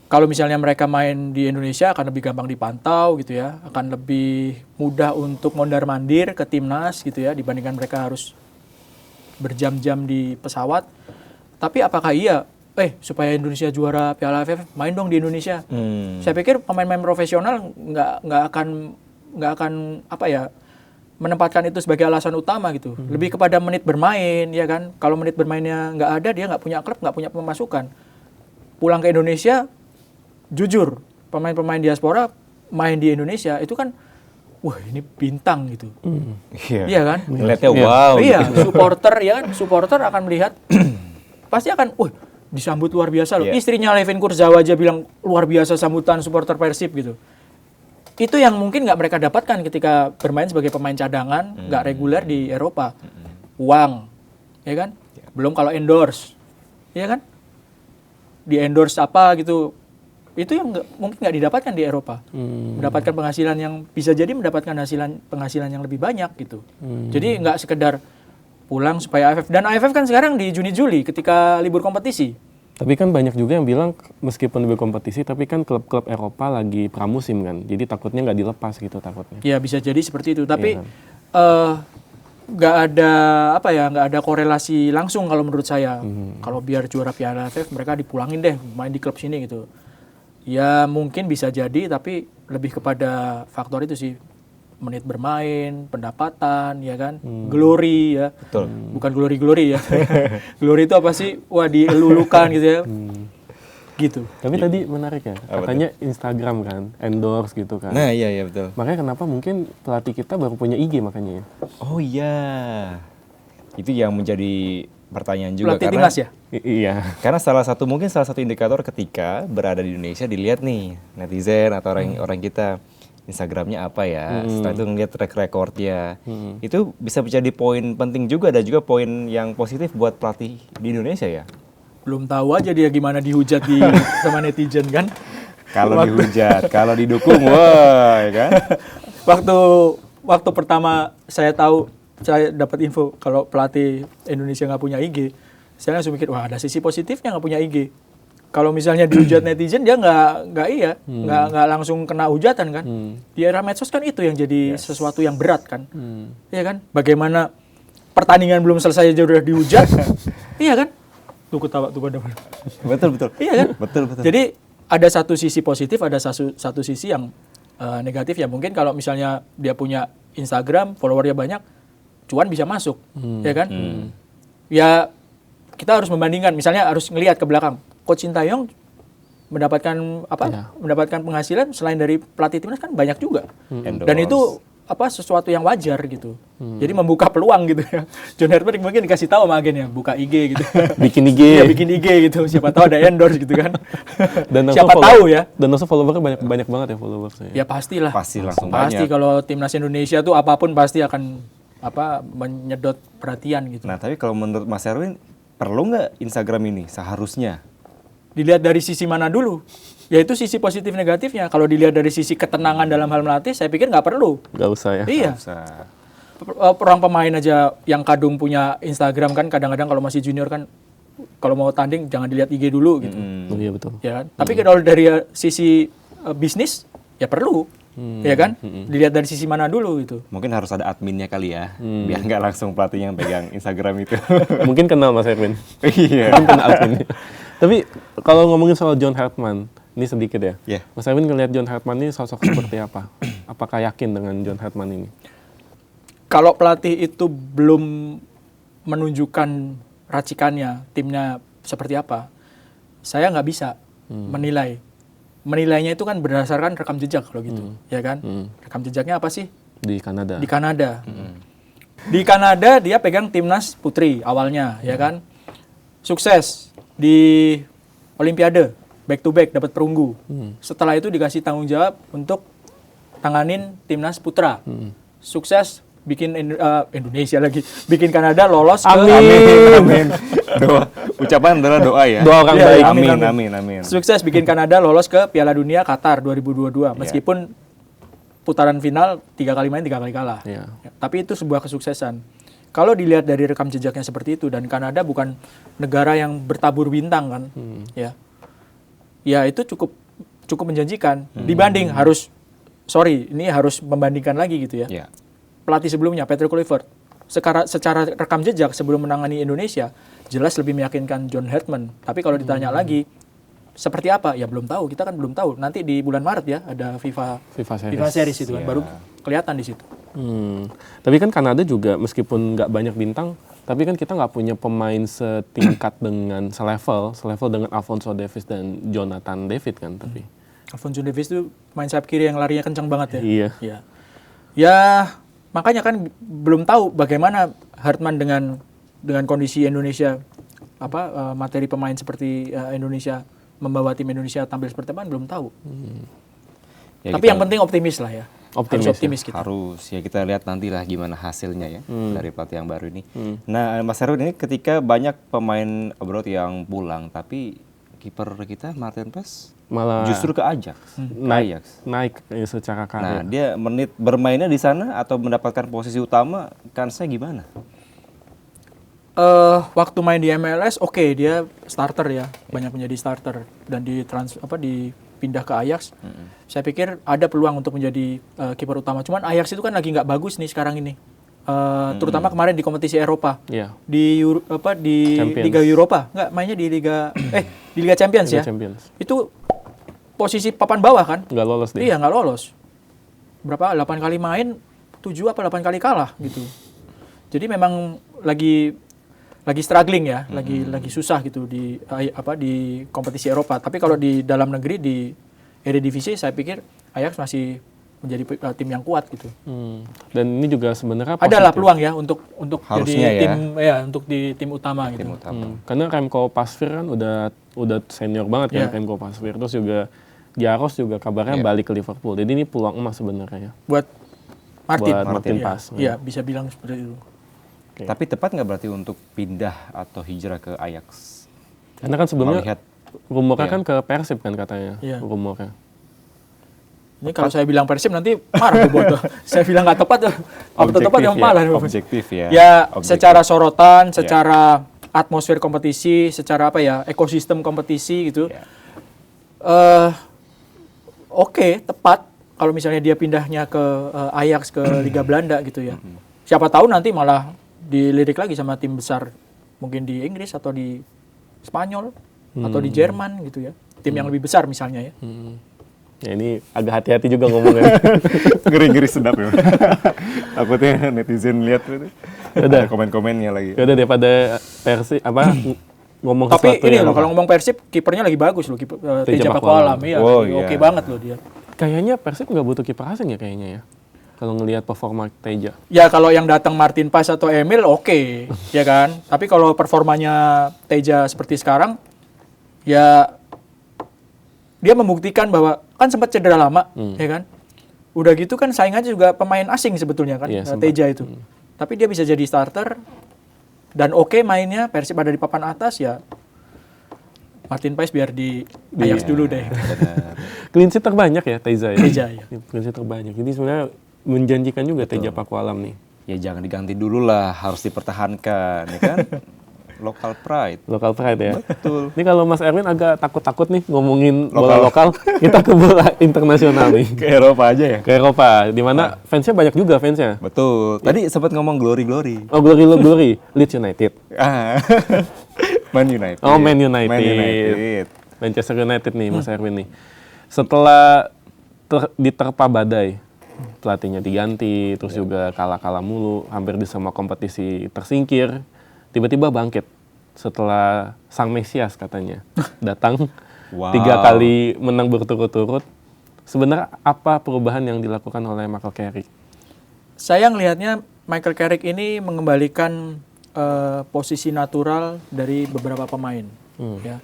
Kalau misalnya mereka main di Indonesia akan lebih gampang dipantau gitu ya, akan lebih mudah untuk mondar-mandir ke timnas gitu ya, dibandingkan mereka harus berjam-jam di pesawat. Tapi apakah iya, supaya Indonesia juara Piala AFF, main dong di Indonesia. Saya pikir pemain-pemain profesional nggak akan menempatkan itu sebagai alasan utama gitu. Lebih kepada menit bermain, ya kan. Kalau menit bermainnya nggak ada, dia nggak punya klub, nggak punya pemasukan. Pulang ke Indonesia, jujur, pemain-pemain diaspora main di Indonesia itu kan, wah ini bintang gitu. Iya kan?
Ngeliatnya wow.
Iya, supporter akan melihat, pasti akan, disambut luar biasa loh.
Iya.
Istrinya Levin Kurzawa aja bilang luar biasa sambutan supporter Persib gitu. Itu yang mungkin nggak mereka dapatkan ketika bermain sebagai pemain cadangan, nggak reguler di Eropa. Uang, ya kan? Belum kalau endorse, ya kan? Di endorse apa gitu, itu yang mungkin nggak didapatkan di Eropa. Mendapatkan penghasilan yang bisa jadi mendapatkan penghasilan yang lebih banyak gitu. Jadi nggak sekedar pulang supaya AFF. Dan AFF kan sekarang di Juni-Juli ketika libur kompetisi.
Tapi kan banyak juga yang bilang meskipun lebih kompetisi, tapi kan klub-klub Eropa lagi pramusim kan, jadi takutnya nggak dilepas gitu takutnya.
Ya bisa jadi seperti itu. Tapi
Iya kan?
nggak ada korelasi langsung kalau menurut saya. Kalau biar juara Piala AFF mereka dipulangin deh main di klub sini gitu. Ya mungkin bisa jadi, tapi lebih kepada faktor itu sih. Menit bermain, pendapatan, ya kan, glory ya,
Betul.
bukan glory ya, glory itu apa sih? Wah dielulukan gitu ya, gitu.
Tapi tadi menarik ya, katanya Instagram kan, endorse gitu kan.
Nah iya betul.
Makanya kenapa mungkin pelatih kita baru punya IG makanya ya?
Oh iya, itu yang menjadi pertanyaan juga
Pelatih
karena
timnas ya?
Iya.
karena salah satu indikator ketika berada di Indonesia dilihat nih netizen atau orang kita Instagramnya apa ya, setelah itu ngeliat track recordnya, itu bisa menjadi poin penting juga dan juga poin yang positif buat pelatih di Indonesia ya.
Belum tahu aja dia gimana dihujat sama netizen kan?
Kalau dihujat, kalau didukung, wah, ya kan?
Waktu pertama saya dapat info kalau pelatih Indonesia nggak punya IG, saya langsung mikir, wah ada sisi positifnya nggak punya IG. kalau misalnya dihujat netizen dia nggak langsung kena hujatan kan. Di era medsos kan itu yang jadi sesuatu yang berat kan. Iya kan? Bagaimana pertandingan belum selesai aja udah dihujat. Iya kan? Tuh ketawa tuh pada.
Betul.
Iya kan?
Betul.
Jadi ada satu sisi positif, ada satu sisi yang negatif ya. Mungkin kalau misalnya dia punya Instagram, followernya banyak, cuan bisa masuk, ya kan? Ya kita harus membandingkan, misalnya harus ngelihat ke belakang. Coach Sintayong mendapatkan mendapatkan penghasilan selain dari pelatih timnas kan banyak juga. Dan itu sesuatu yang wajar gitu. Jadi membuka peluang gitu ya. John Hartman mungkin dikasih tahu sama agennya, buka IG gitu.
Bikin IG.
Iya, bikin IG gitu. Siapa tahu ada endorse gitu kan.
Dan
Siapa tahu ya.
Dan langsung followernya banyak banget ya followersnya.
Ya pastilah.
Pasti langsung
Pasti
banyak.
kalau timnas Indonesia tuh apapun pasti akan menyedot perhatian gitu.
Nah, tapi kalau menurut Mas Erwin, perlu nggak Instagram ini seharusnya?
Dilihat dari sisi mana dulu? Yaitu sisi positif negatifnya. Kalau dilihat dari sisi ketenangan dalam hal melatih, saya pikir nggak perlu.
Nggak usah ya.
Iya.
Nggak usah.
Orang pemain aja yang kadung punya Instagram kan kadang-kadang kalau masih junior kan kalau mau tanding jangan dilihat IG dulu gitu.
Oh, iya betul.
Ya kan? Tapi kalau dari sisi bisnis ya perlu. Ya kan? Dilihat dari sisi mana dulu gitu.
Mungkin harus ada adminnya kali ya, biar nggak langsung pelatih yang pegang Instagram itu.
Mungkin kenal Mas Erwin.
Iya.
Mungkin kenal adminnya. Tapi kalau ngomongin soal John Hartman, ini sedikit ya.
Yeah.
Mas Erwin ngelihat John Hartman ini sosok seperti apa? Apakah yakin dengan John Hartman ini?
Kalau pelatih itu belum menunjukkan racikannya, timnya seperti apa, saya nggak bisa menilai. Menilainya itu kan berdasarkan rekam jejak kalau gitu, ya kan? Rekam jejaknya apa sih?
Di Kanada.
Di Kanada. Di Kanada dia pegang timnas putri awalnya, ya kan? Sukses di Olimpiade, back to back dapat perunggu. Setelah itu dikasih tanggung jawab untuk tanganin timnas putra. Sukses bikin Indonesia lagi, bikin Kanada lolos ke
Amin. Doa. Ucapan adalah doa ya.
Doa orang
Iya,
baik.
Amin.
Sukses bikin Kanada lolos ke Piala Dunia Qatar 2022 meskipun putaran final 3 kali main 3 kali kalah.
Iya.
Ya, tapi itu sebuah kesuksesan. Kalau dilihat dari rekam jejaknya seperti itu dan Kanada bukan negara yang bertabur bintang kan, ya itu cukup menjanjikan. Dibanding ini harus membandingkan lagi gitu ya.
Ya.
Pelatih sebelumnya Patrick Kluivert secara rekam jejak sebelum menangani Indonesia jelas lebih meyakinkan John Hartman. Tapi kalau ditanya lagi seperti apa? Ya belum tahu. Kita kan belum tahu. Nanti di bulan Maret ya ada FIFA Series itu kan baru kelihatan di situ.
Tapi kan Kanada juga meskipun nggak banyak bintang, tapi kan kita nggak punya pemain setingkat dengan selevel dengan Alphonso Davies dan Jonathan David kan. Tapi
Alphonso Davies itu main sayap kiri yang larinya kencang banget ya.
Iya.
Ya makanya kan belum tahu bagaimana Hartman dengan kondisi Indonesia materi pemain seperti Indonesia membawa tim Indonesia tampil seperti apa belum tahu.
Ya,
tapi yang penting optimis lah ya. Harus optimis kita.
Harus ya, kita lihat nantilah gimana hasilnya ya dari pelatih yang baru ini. Nah, Mas Erwin, ini ketika banyak pemain abroad yang pulang, tapi kiper kita Martin Paes
malah
justru ke Ajax.
naik secara
Nah,
karir.
dia menit bermainnya di sana atau mendapatkan posisi utama, kansnya gimana?
Waktu main di MLS dia starter ya, banyak menjadi starter dan dipindah ke Ajax. Saya pikir ada peluang untuk menjadi kiper utama. Cuman Ajax itu kan lagi nggak bagus nih sekarang ini. Terutama kemarin di kompetisi Eropa.
Iya.
Di Liga Eropa, nggak mainnya di Liga Champions ya.
Champions.
Itu posisi papan bawah kan?
Nggak lolos deh.
Iya, nggak lolos. 8 kali main, 7 apa 8 kali kalah gitu. Jadi memang lagi struggling ya, lagi susah gitu di kompetisi Eropa. Tapi kalau di dalam negeri di Eredivisie saya pikir Ajax masih menjadi tim yang kuat gitu.
Dan ini juga sebenarnya
adalah peluang ya untuk
Harusnya
jadi
ya.
tim untuk di tim utama gitu.
Tim utama.
Karena Remco Pasveer kan udah senior banget kan Remco Pasveer. Terus juga Jaros juga kabarnya balik ke Liverpool. Jadi ini peluang emas sebenarnya ya.
Buat
Martin
Iya,
Paes.
iya, bisa bilang seperti itu.
Oke.
Tapi tepat nggak berarti untuk pindah atau hijrah ke Ajax?
Karena kan sebelumnya
Melihat
rumornya kan ke Persib kan katanya.
Iya.
Rumornya.
Ini kalau saya bilang Persib nanti marah tuh. Saya bilang nggak tepat tuh. Tepat yang malah.
Objektif ya.
Ya,
Objektif.
secara sorotan, secara atmosfer kompetisi, secara apa ya, ekosistem kompetisi gitu.
Ya.
Oke, tepat kalau misalnya dia pindahnya ke Ajax ke Liga Belanda gitu ya. Siapa tahu nanti malah dilirik lagi sama tim besar, mungkin di Inggris atau di Spanyol atau di Jerman gitu ya. Tim yang lebih besar misalnya ya.
Ya ini agak hati-hati juga ngomongnya.
Ngeri-ngeri sedap ya. Takutnya netizen lihat itu.
Udah.
Ada komen-komennya lagi.
Udah daripada Persib ngomong
Tapi
sesuatu
ini
yang
loh, kalau ngomong Persib, kipernya lagi bagus loh,
Teja
Teja
Pakualam.
Pakualam. Iya,
Oh,
oke
iya.
banget loh dia.
kayaknya Persib nggak butuh kiper asing ya kayaknya ya. Kalau ngelihat performa Teja.
Ya kalau yang datang Martin Paes atau Emil oke, ya kan. Tapi kalau performanya Teja seperti sekarang, ya dia membuktikan bahwa kan sempat cedera lama, ya kan. Udah gitu kan saingannya juga pemain asing sebetulnya kan,
Iya, sempat.
Teja itu. Tapi dia bisa jadi starter dan oke mainnya, Persib ada di papan atas ya. Martin Paes biar di Ajax dulu deh.
Benar.
Clean sheet terbanyak ya Teja ya.
Teja, ya.
Clean sheet terbanyak. Jadi sebenarnya menjanjikan juga Teja Pakualam nih.
Ya jangan diganti dulu lah, harus dipertahankan, ya kan? Local pride.
Local pride ya.
Betul.
Ini kalau Mas Erwin agak takut-takut nih ngomongin bola lokal, kita ke bola internasional nih.
Ke Eropa aja ya?
Ke Eropa, di mana fansnya banyak juga fansnya.
Betul. Tadi sempat ngomong glory-glory.
Oh, glory, Leeds United.
Ah. Man United.
Oh, Man United.
Man United.
Manchester United nih, Mas Erwin nih. Setelah diterpa badai, pelatihnya diganti, terus juga kalah-kalah mulu, hampir di semua kompetisi tersingkir, tiba-tiba bangkit setelah sang Mesias katanya datang.
Wow.
3 kali menang berturut-turut. Sebenarnya apa perubahan yang dilakukan oleh Michael Carrick?
Saya ngelihatnya Michael Carrick ini mengembalikan posisi natural dari beberapa pemain, ya,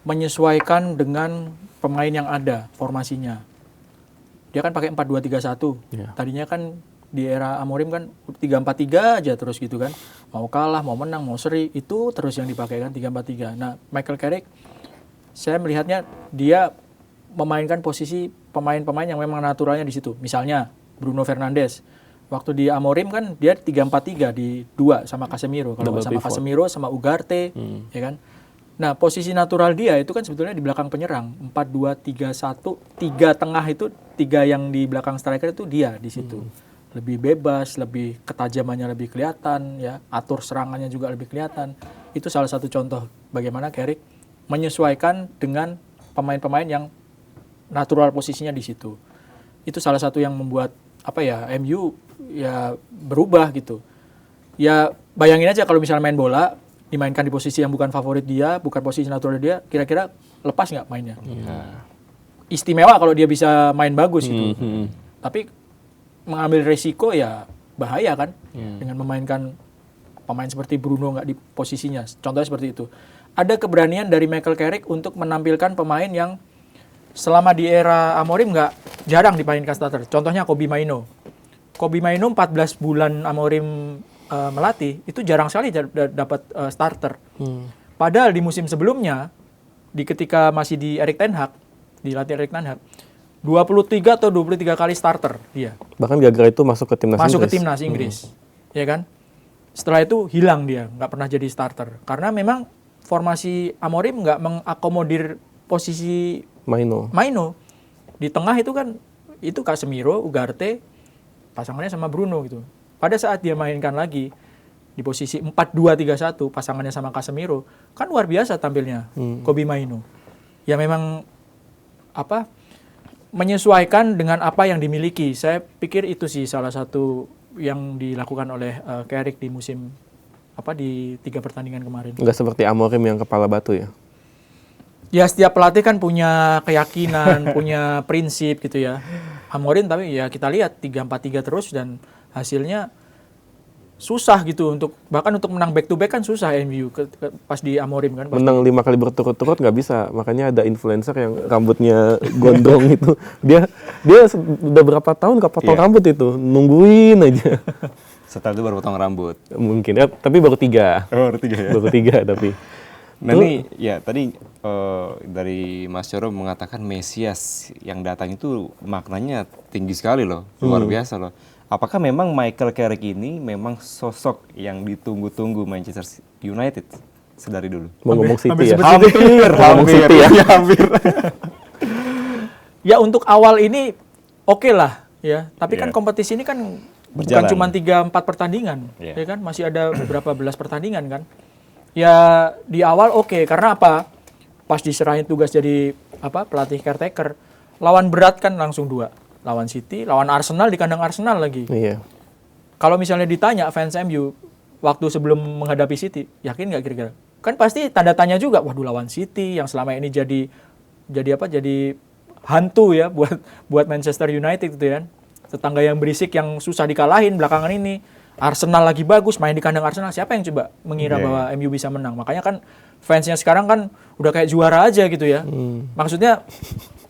menyesuaikan dengan pemain yang ada formasinya. Dia kan pakai 4-2-3-1.
Iya.
Tadinya kan di era Amorim kan 3-4-3 aja terus gitu kan. Mau kalah, mau menang, mau seri, itu terus yang dipakai kan 3-4-3. Nah, Michael Carrick saya melihatnya dia memainkan posisi pemain-pemain yang memang naturalnya di situ. Misalnya Bruno Fernandes. Waktu di Amorim kan dia 3-4-3 di 2 sama Casemiro. Kalau
Double
sama
pivot.
Casemiro sama Ugarte, ya kan. Nah, posisi natural dia itu kan sebetulnya di belakang penyerang. 4-2-3-1, 3 tengah itu, 3 yang di belakang striker itu dia di situ. Lebih bebas, lebih ketajamannya lebih kelihatan, ya, atur serangannya juga lebih kelihatan. Itu salah satu contoh bagaimana Carrick menyesuaikan dengan pemain-pemain yang natural posisinya di situ. Itu salah satu yang membuat MU ya berubah gitu. Ya bayangin aja kalau misalnya main bola dimainkan di posisi yang bukan favorit dia, bukan posisi natural dia, kira-kira lepas nggak mainnya? Istimewa kalau dia bisa main bagus gitu. Tapi mengambil resiko ya bahaya kan dengan memainkan pemain seperti Bruno nggak di posisinya. Contohnya seperti itu. Ada keberanian dari Michael Carrick untuk menampilkan pemain yang selama di era Amorim nggak jarang dimainkan starter. Contohnya Kobbie Mainoo. Kobbie Mainoo 14 bulan Amorim melatih, itu jarang sekali dapat starter. Padahal di musim sebelumnya, ketika masih di Erik ten Hag, dilatih Erik ten Hag, 23 atau 23 kali starter dia.
Bahkan gara-gara itu masuk ke timnas
Masuk
Inggris.
ke timnas Inggris. Ya kan? Setelah itu hilang dia, nggak pernah jadi starter. Karena memang formasi Amorim nggak mengakomodir posisi Mainoo. Di tengah itu kan, itu Casemiro, Ugarte, pasangannya sama Bruno gitu. Pada saat dia mainkan lagi di posisi 4-2-3-1 pasangannya sama Casemiro, kan luar biasa tampilnya Kobbie Mainoo. Ya memang menyesuaikan dengan apa yang dimiliki. Saya pikir itu sih salah satu yang dilakukan oleh Carrick di musim di 3 pertandingan kemarin.
Nggak seperti Amorim yang kepala batu ya.
Ya setiap pelatih kan punya keyakinan, punya prinsip gitu ya. Amorim tapi ya kita lihat 3-4-3 terus dan hasilnya susah gitu bahkan untuk menang back to back kan susah MU pas di Amorim kan.
Menang 5 kali berturut-turut nggak bisa. Makanya ada influencer yang rambutnya gondrong itu. Dia udah berapa tahun nggak potong rambut itu, nungguin aja.
Setelah itu baru potong rambut.
Mungkin ya, tapi baru 3.
Oh, baru 3 ya.
Baru 3 tapi.
Nah ini ya tadi dari Mas Coro mengatakan Mesias yang datang itu maknanya tinggi sekali loh, luar biasa loh. Apakah memang Michael Carrick ini memang sosok yang ditunggu-tunggu Manchester United sedari dulu.
Mau ngomong City
hampir
ya?
sebut
Ngomong City ya?
Ya untuk awal ini oke lah ya, tapi kan
Iya.
kompetisi ini kan bukan
Berjalan.
cuma 3-4 pertandingan,
Iya.
ya kan masih ada beberapa belas pertandingan kan. Ya di awal oke, karena apa? Pas diserahin tugas jadi pelatih caretaker, lawan berat kan langsung 2, lawan City, lawan Arsenal di kandang Arsenal lagi.
Iya.
Kalau misalnya ditanya fans MU waktu sebelum menghadapi City, yakin nggak kira-kira? Kan pasti tanda tanya juga, waduh lawan City yang selama ini jadi hantu ya buat Manchester United gitu kan. Tetangga yang berisik yang susah dikalahin belakangan ini. Arsenal lagi bagus, main di kandang Arsenal. Siapa yang coba mengira bahwa MU bisa menang? Makanya kan fansnya sekarang kan udah kayak juara aja gitu ya. Maksudnya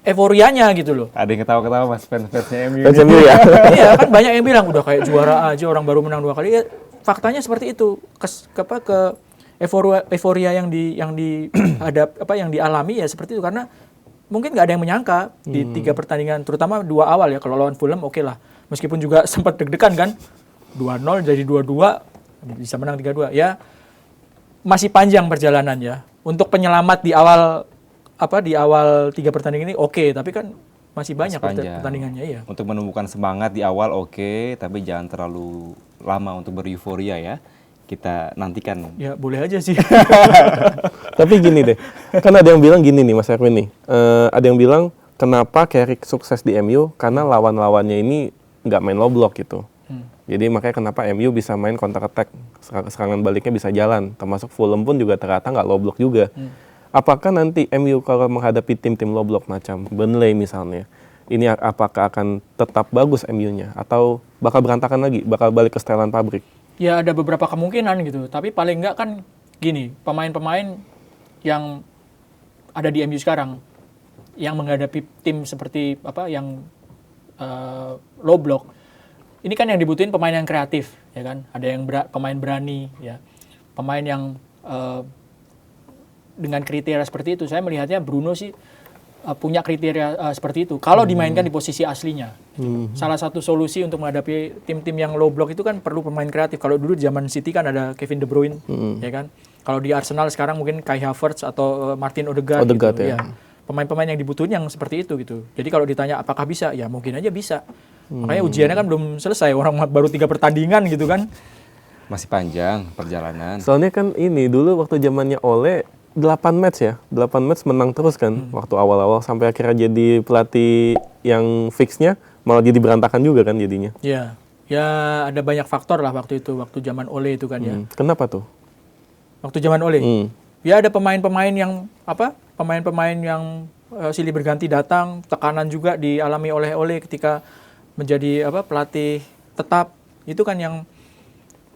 euforianya gitu loh.
Ada yang ketawa-ketawa mas fans-fansnya MU.
Fans MU ya?
Iya kan banyak yang bilang udah kayak juara aja, orang baru menang 2 kali. Ya, faktanya seperti itu. Ke euforia yang dialami ya seperti itu, karena mungkin nggak ada yang menyangka di 3 pertandingan, terutama 2 awal ya. Kalau lawan Fulham oke lah, meskipun juga sempat deg-degan kan, 2-0 jadi 2-2 bisa menang 3-2 ya. Masih panjang perjalanan ya untuk penyelamat di awal 3 pertandingan ini oke, tapi kan masih banyak
Panjang.
pertandingannya ya.
Untuk menumbuhkan semangat di awal oke, tapi jangan terlalu lama untuk bereuforia ya. Kita nantikan.
Ya boleh aja sih.
Tapi gini deh, kan ada yang bilang gini nih Mas Erwin nih, ada yang bilang kenapa Carrick sukses di MU karena lawan-lawannya ini nggak main low block gitu. Jadi makanya kenapa MU bisa main counter attack, serangan baliknya bisa jalan, termasuk Fulham pun juga ternyata nggak low block juga. Apakah nanti MU kalau menghadapi tim-tim low block macam Burnley misalnya, ini apakah akan tetap bagus MU-nya atau bakal berantakan lagi, bakal balik ke setelan pabrik?
Ya ada beberapa kemungkinan gitu, tapi paling enggak kan gini, pemain-pemain yang ada di MU sekarang yang menghadapi tim seperti yang low block, ini kan yang dibutuhin pemain yang kreatif, ya kan? Ada yang pemain berani, ya, pemain yang dengan kriteria seperti itu. Saya melihatnya Bruno sih punya kriteria seperti itu. Kalau dimainkan di posisi aslinya, salah satu solusi untuk menghadapi tim-tim yang low block itu kan perlu pemain kreatif. Kalau dulu di zaman City kan ada Kevin De Bruyne, ya kan. Kalau di Arsenal sekarang mungkin Kai Havertz atau Martin Odegaard gitu, ya. Pemain-pemain yang dibutuhin yang seperti itu gitu. Jadi kalau ditanya apakah bisa, ya mungkin aja bisa. Makanya ujiannya kan belum selesai, orang baru 3 pertandingan gitu kan.
Masih panjang perjalanan.
Soalnya kan ini dulu waktu zamannya Ole 8 match ya, 8 match menang terus kan waktu awal-awal sampai akhirnya jadi pelatih yang fixnya malah jadi berantakan juga kan jadinya.
Iya. Ya ada banyak faktor lah waktu itu, waktu zaman Ole itu kan ya.
Kenapa tuh?
Waktu zaman Ole. Ya ada pemain-pemain yang pemain-pemain yang silih berganti datang, tekanan juga dialami oleh Ole ketika menjadi pelatih tetap. Itu kan yang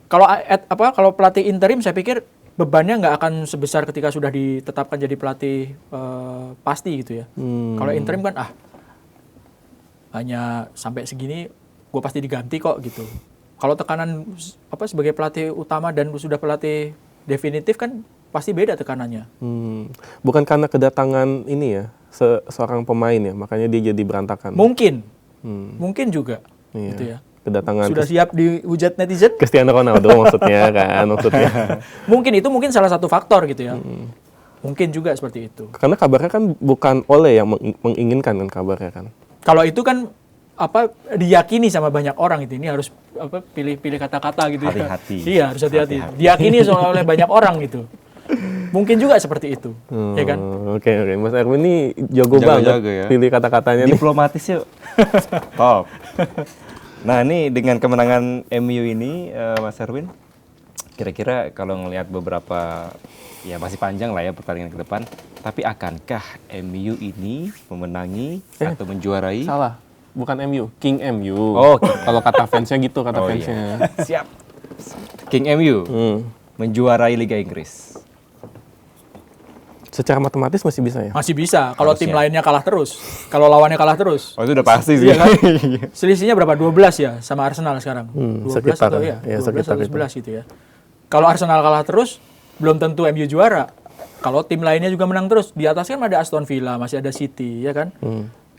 kalau pelatih interim saya pikir bebannya nggak akan sebesar ketika sudah ditetapkan jadi pelatih pasti gitu ya. Kalau interim kan hanya sampai segini gue pasti diganti kok gitu. Kalau tekanan sebagai pelatih utama dan sudah pelatih definitif kan pasti beda tekanannya.
Bukan karena kedatangan ini ya seorang pemain ya, makanya dia jadi berantakan.
Mungkin juga
Iya.
gitu ya.
Kedatangan
Sudah siap dihujat netizen?
Cristiano Ronaldo maksudnya kan,
Mungkin salah satu faktor gitu ya. Mungkin juga seperti itu.
Karena kabarnya kan bukan Ole yang menginginkan kan kabarnya kan.
Kalau itu kan diyakini sama banyak orang itu, ini harus pilih kata-kata gitu.
Hati-hati.
Ya. Iya, harus hati-hati. Diyakini oleh banyak orang gitu. Mungkin juga seperti itu, ya kan?
Oke. Mas Erwin ini jago banget
ya.
pilih kata-katanya nih.
Diplomatis yuk. Top. Nah ini dengan kemenangan MU ini Mas Erwin, kira-kira kalau ngelihat beberapa, ya masih panjang lah ya pertandingan ke depan, tapi akankah MU ini memenangi atau menjuarai?
Salah, bukan MU, King MU.
Oh,
kalau kata fansnya gitu, fansnya.
Iya. Siap. King MU menjuarai Liga Inggris.
Secara matematis masih bisa ya?
Masih bisa, kalau tim
Harusnya.
lainnya kalah terus. Kalau lawannya kalah terus.
Oh itu udah pasti sih.
Iya kan? Selisihnya berapa? 12 ya sama Arsenal sekarang. 12
sekitar
atau
ya,
12
sekitar
atau
itu.
11 gitu ya. Kalau Arsenal kalah terus, belum tentu MU juara. Kalau tim lainnya juga menang terus, di atas kan ada Aston Villa, masih ada City, ya kan?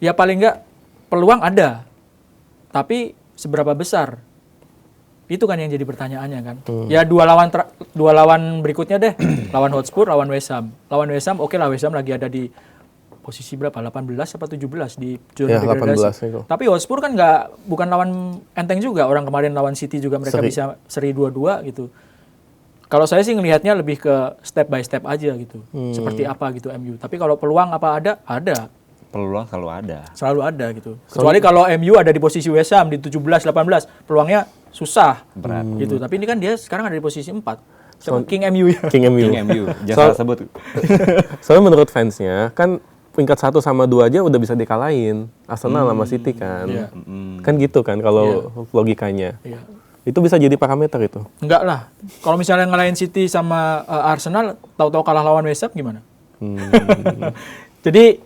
Ya paling enggak peluang ada. Tapi seberapa besar? Itu kan yang jadi pertanyaannya kan. Ya dua lawan berikutnya deh. Lawan Hotspur, lawan West Ham. Lawan West Ham, oke lah, West Ham lagi ada di posisi berapa? 18 apa 17 di zona
Ya,
degradasi.
18 itu.
Tapi Hotspur kan bukan lawan enteng juga. Orang kemarin lawan City juga mereka bisa seri 2-2 gitu. Kalau saya sih ngelihatnya lebih ke step by step aja gitu. Seperti apa gitu MU. Tapi kalau peluang apa ada? Ada.
Peluang selalu ada.
Selalu ada gitu. Kecuali kalau MU ada di posisi West Ham di 17-18, peluangnya susah.
Berat.
Gitu. Tapi ini kan dia sekarang ada di posisi 4. Sama King MU ya.
King MU.
King MU, jangan salah sebut.
Soalnya menurut fansnya kan peringkat 1 sama 2 aja udah bisa dikalahin Arsenal sama City kan.
Iya.
Kan gitu kan kalau logikanya.
Iya.
Itu bisa jadi parameter itu.
Enggak lah. Kalau misalnya ngalahin City sama Arsenal, tahu-tahu kalah lawan West Ham gimana? Jadi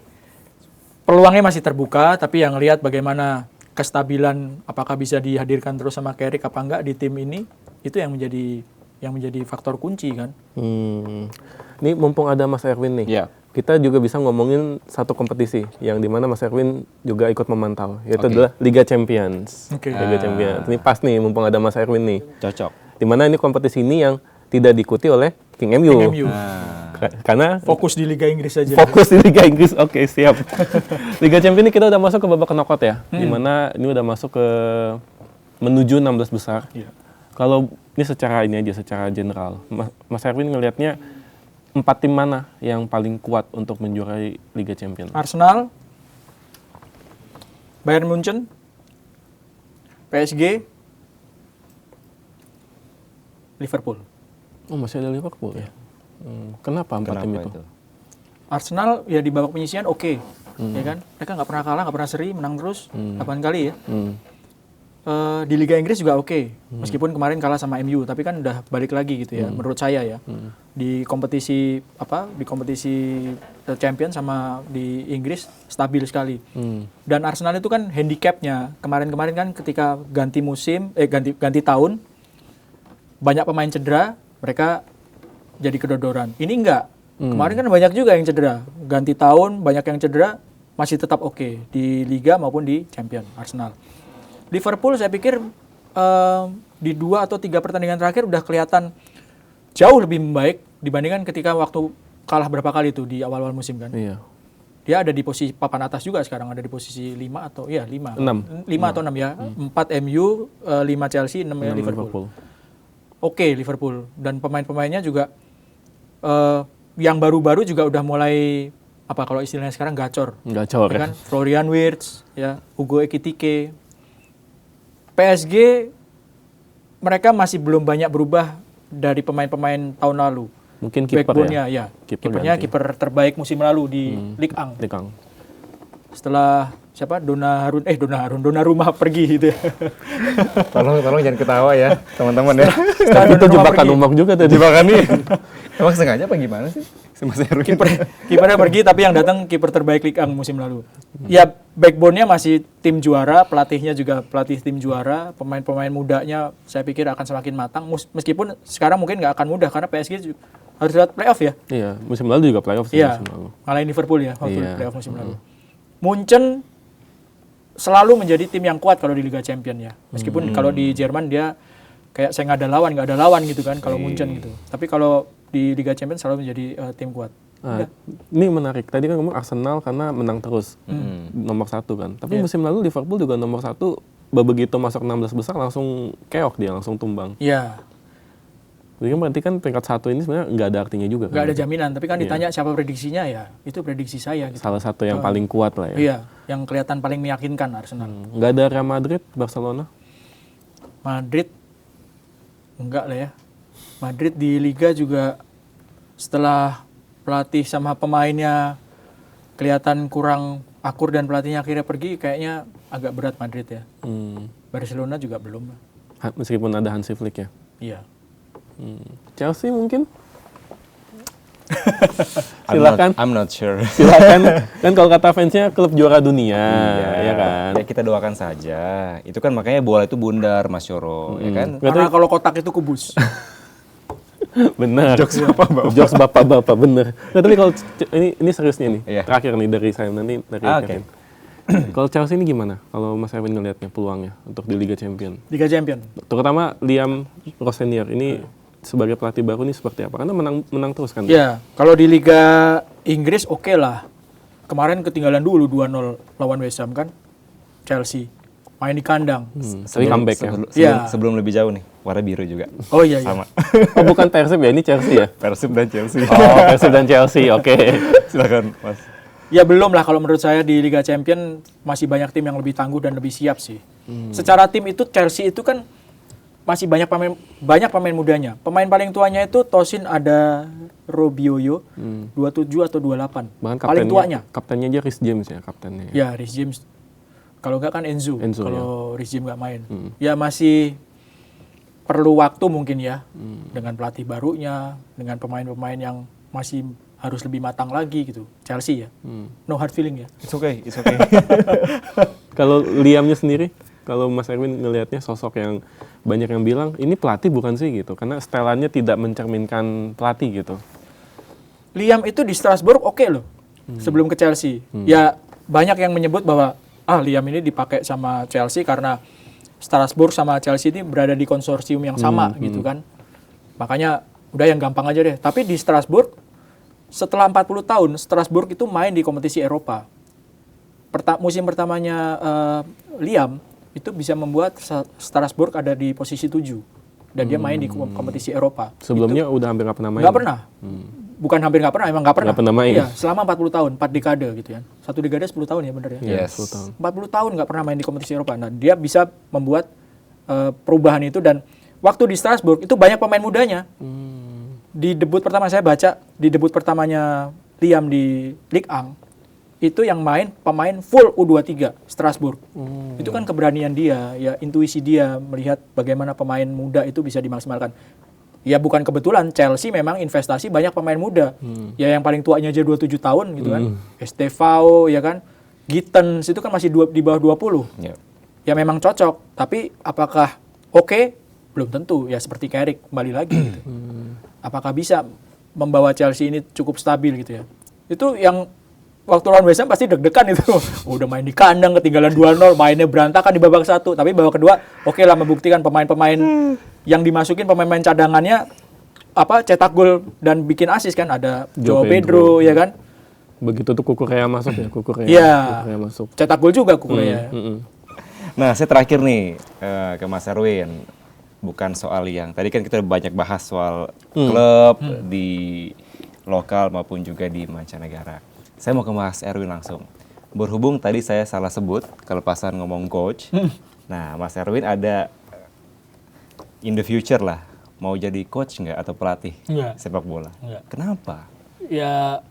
peluangnya masih terbuka, tapi yang lihat bagaimana kestabilan, apakah bisa dihadirkan terus sama Carrick apa enggak di tim ini, itu yang menjadi faktor kunci kan.
Ini mumpung ada Mas Erwin nih.
Iya.
Kita juga bisa ngomongin satu kompetisi yang dimana Mas Erwin juga ikut memantau, yaitu
Oke.
adalah Liga Champions.
Oke.
Liga Champions. Ini pas nih mumpung ada Mas Erwin nih.
Cocok.
Dimana ini kompetisi ini yang tidak diikuti oleh King MU.
King MU.
Karena
Fokus di Liga Inggris saja.
fokus di Liga Inggris. Oke, siap. Liga Champions ini kita udah masuk ke babak knockout ya. Dimana ini udah masuk ke menuju 16 besar.
Iya.
Kalau ini secara general, Mas Erwin ngelihatnya 4 tim mana yang paling kuat untuk menjuarai Liga Champions?
Arsenal, Bayern Munchen, PSG, Liverpool.
Oh, masih ada Liverpool ya? Kenapa 4 tim
Kenapa
itu?
itu?
Arsenal ya di babak penyisihan oke, ya kan? Mereka nggak pernah kalah, nggak pernah seri, menang terus 8 kali ya. Di Liga Inggris juga oke, meskipun kemarin kalah sama MU, tapi kan udah balik lagi gitu ya, menurut saya ya. Di kompetisi Champions sama di Inggris stabil sekali. Dan Arsenal itu kan handicapnya kemarin-kemarin kan ketika ganti tahun, banyak pemain cedera, mereka jadi kedodoran. Ini enggak. Kemarin kan banyak juga yang cedera. Ganti tahun, banyak yang cedera, masih tetap oke di Liga maupun di Champion Arsenal. Liverpool saya pikir di 2 atau 3 pertandingan terakhir udah kelihatan jauh lebih membaik dibandingkan ketika waktu kalah berapa kali tuh di awal-awal musim kan.
Iya.
Dia ada di posisi papan atas juga sekarang, ada di posisi 5 atau 5. 5 atau 6 ya. 4 MU, 5 Chelsea, 6 ya Liverpool. Oke, Liverpool dan pemain-pemainnya juga yang baru-baru juga udah mulai kalau istilahnya sekarang gacor.
Gacor
Ya kan? Florian Wirtz, ya, Hugo Ekitike. PSG mereka masih belum banyak berubah dari pemain-pemain tahun lalu.
Mungkin kiper
Backbone-nya
ya?
Kipernya
ganti.
kiper terbaik musim lalu di Ligue 1.
Ligue 1.
Setelah siapa? Donnarumma pergi gitu ya.
Tolong jangan ketawa ya, teman-teman ya.
Tapi itu jebakan
pergi.
umum juga tadi.
Jebakan nih. Emang sengaja apa gimana sih? Si Mas Erwin.
Kipernya pergi tapi yang datang kiper terbaik Ligue 1 musim lalu. Ya backbone-nya masih tim juara, pelatihnya juga pelatih tim juara, pemain-pemain mudanya saya pikir akan semakin matang. Meskipun sekarang mungkin nggak akan mudah karena PSG harus lewat playoff ya.
Iya, musim lalu juga playoff sih.
Iya,
Musim lalu.
ngalahin Liverpool ya waktu
Iya.
playoff musim lalu. Munchen selalu menjadi tim yang kuat kalau di Liga Champion ya. Meskipun kalau di Jerman dia kayak saya nggak ada lawan gitu kan kalau Munchen gitu. Tapi kalau di Liga Champions selalu menjadi tim kuat.
Nah, ini menarik. Tadi kan ngomong Arsenal karena menang terus. Nomor 1 kan. Tapi musim lalu Liverpool juga nomor 1. Begitu masuk 16 besar langsung keok dia, langsung tumbang.
Iya,
Jadi kan berarti kan peringkat 1 ini sebenarnya nggak ada artinya juga.
nggak
kan?
ada jaminan. Tapi kan ditanya siapa prediksinya ya, itu prediksi saya gitu.
Salah satu yang paling kuat lah ya.
Iya, yang kelihatan paling meyakinkan Arsenal.
Nggak ada Real Madrid, Barcelona.
Madrid enggak lah ya. Madrid di Liga juga setelah pelatih sama pemainnya kelihatan kurang akur dan pelatihnya akhirnya pergi, kayaknya agak berat Madrid ya. Barcelona juga belum.
Meskipun ada Hansi Flick ya.
Iya.
Chelsea mungkin. Silakan.
I'm not sure.
Silakan. Kan kalau kata fansnya klub juara dunia, ya kan.
Ya kita doakan saja. Itu kan makanya bola itu bundar, Mas Yoro, ya kan?
Karena kalau kotak itu kubus.
Benar. Jokes bapak-bapak, bener. Nah, tapi kalau ini seriusnya nih,
Iya.
terakhir nih dari saya nanti dari
Oke.
Kevin. Kalau Chelsea ini gimana? Kalau Mas Erwin ngelihatnya peluangnya untuk di Liga Champion?
Liga Champion.
Terutama Liam Rosenior ini sebagai pelatih baru ini seperti apa? Karena menang terus kan?
Ya, kalau di Liga Inggris oke lah. Kemarin ketinggalan dulu 2-0 lawan West Ham kan. Chelsea main di kandang.
Tapi comeback ya?
Iya.
Sebelum lebih jauh nih, warna biru juga.
Oh iya,
Sama.
Oh bukan Persib ya, ini Chelsea ya?
Persib dan Chelsea.
Oh Persib dan Chelsea, oke.
Silakan, Mas.
Ya belum lah, kalau menurut saya di Liga Champion masih banyak tim yang lebih tangguh dan lebih siap sih. Secara tim itu Chelsea itu kan masih banyak pemain mudanya. Pemain paling tuanya itu Tosin ada Robioyo 27 atau 28.
Bahkan
Paling tuanya.
kaptennya aja Reece James ya kaptennya.
Ya, Reece James. Kalau enggak kan Enzo kalau Reece James nggak main. Ya masih perlu waktu mungkin ya dengan pelatih barunya, dengan pemain-pemain yang masih harus lebih matang lagi gitu. Chelsea ya. No hard feeling ya.
It's okay, it's okay.
Kalau Liamnya sendiri, kalau Mas Erwin ngelihatnya sosok yang banyak yang bilang ini pelatih bukan sih gitu, karena setelannya tidak mencerminkan pelatih gitu.
Liam itu di Strasbourg oke loh. Sebelum ke Chelsea. Ya banyak yang menyebut bahwa Liam ini dipakai sama Chelsea karena Strasbourg sama Chelsea ini berada di konsorsium yang sama gitu kan. Makanya udah yang gampang aja deh. Tapi di Strasbourg setelah 40 tahun Strasbourg itu main di kompetisi Eropa. Musim pertamanya Liam itu bisa membuat Strasbourg ada di posisi 7 dan dia main di kompetisi Eropa.
Sebelumnya udah hampir nggak pernah main.
Nggak pernah. Bukan hampir nggak pernah, emang nggak pernah.
Nggak pernah main.
Iya, selama 40 tahun, 4 dekade gitu ya. 1 dekade 10 tahun ya bener ya.
Yes.
10 tahun.
40 tahun nggak pernah main di kompetisi Eropa. Nah, dia bisa membuat perubahan itu dan waktu di Strasbourg itu banyak pemain mudanya. Di debut pertama saya baca, di debut pertamanya Liam di Ligue 1 itu yang main pemain full U23 Strasbourg. Itu kan keberanian dia, ya intuisi dia melihat bagaimana pemain muda itu bisa dimaksimalkan. Ya bukan kebetulan Chelsea memang investasi banyak pemain muda. Ya yang paling tuanya aja 27 tahun gitu kan. Estevao ya kan. Gittens itu kan masih di bawah 20.
Ya.
Ya memang cocok, tapi apakah oke? Belum tentu. Ya seperti Carrick kembali lagi gitu. Apakah bisa membawa Chelsea ini cukup stabil gitu ya. Itu yang waktu lawan West Ham pasti deg-degan itu. Udah main di kandang ketinggalan 2-0, mainnya berantakan di babak 1, tapi babak kedua oke lah membuktikan pemain-pemain yang dimasukin pemain-pemain cadangannya cetak gol dan bikin assist kan, ada Joao Pedro ya kan.
Begitu tuh Kukurea masuk ya, Kukurea masuk.
Cetak gol juga Kukurea.
Nah, saya terakhir nih ke Mas Erwin. Bukan soal yang tadi kan kita banyak bahas soal klub di lokal maupun juga di mancanegara. Saya mau ke Mas Erwin langsung. Berhubung tadi saya salah sebut kelepasan ngomong coach. Nah, Mas Erwin ada in the future lah mau jadi coach nggak atau pelatih sepak bola?
Nggak.
Kenapa?
Ya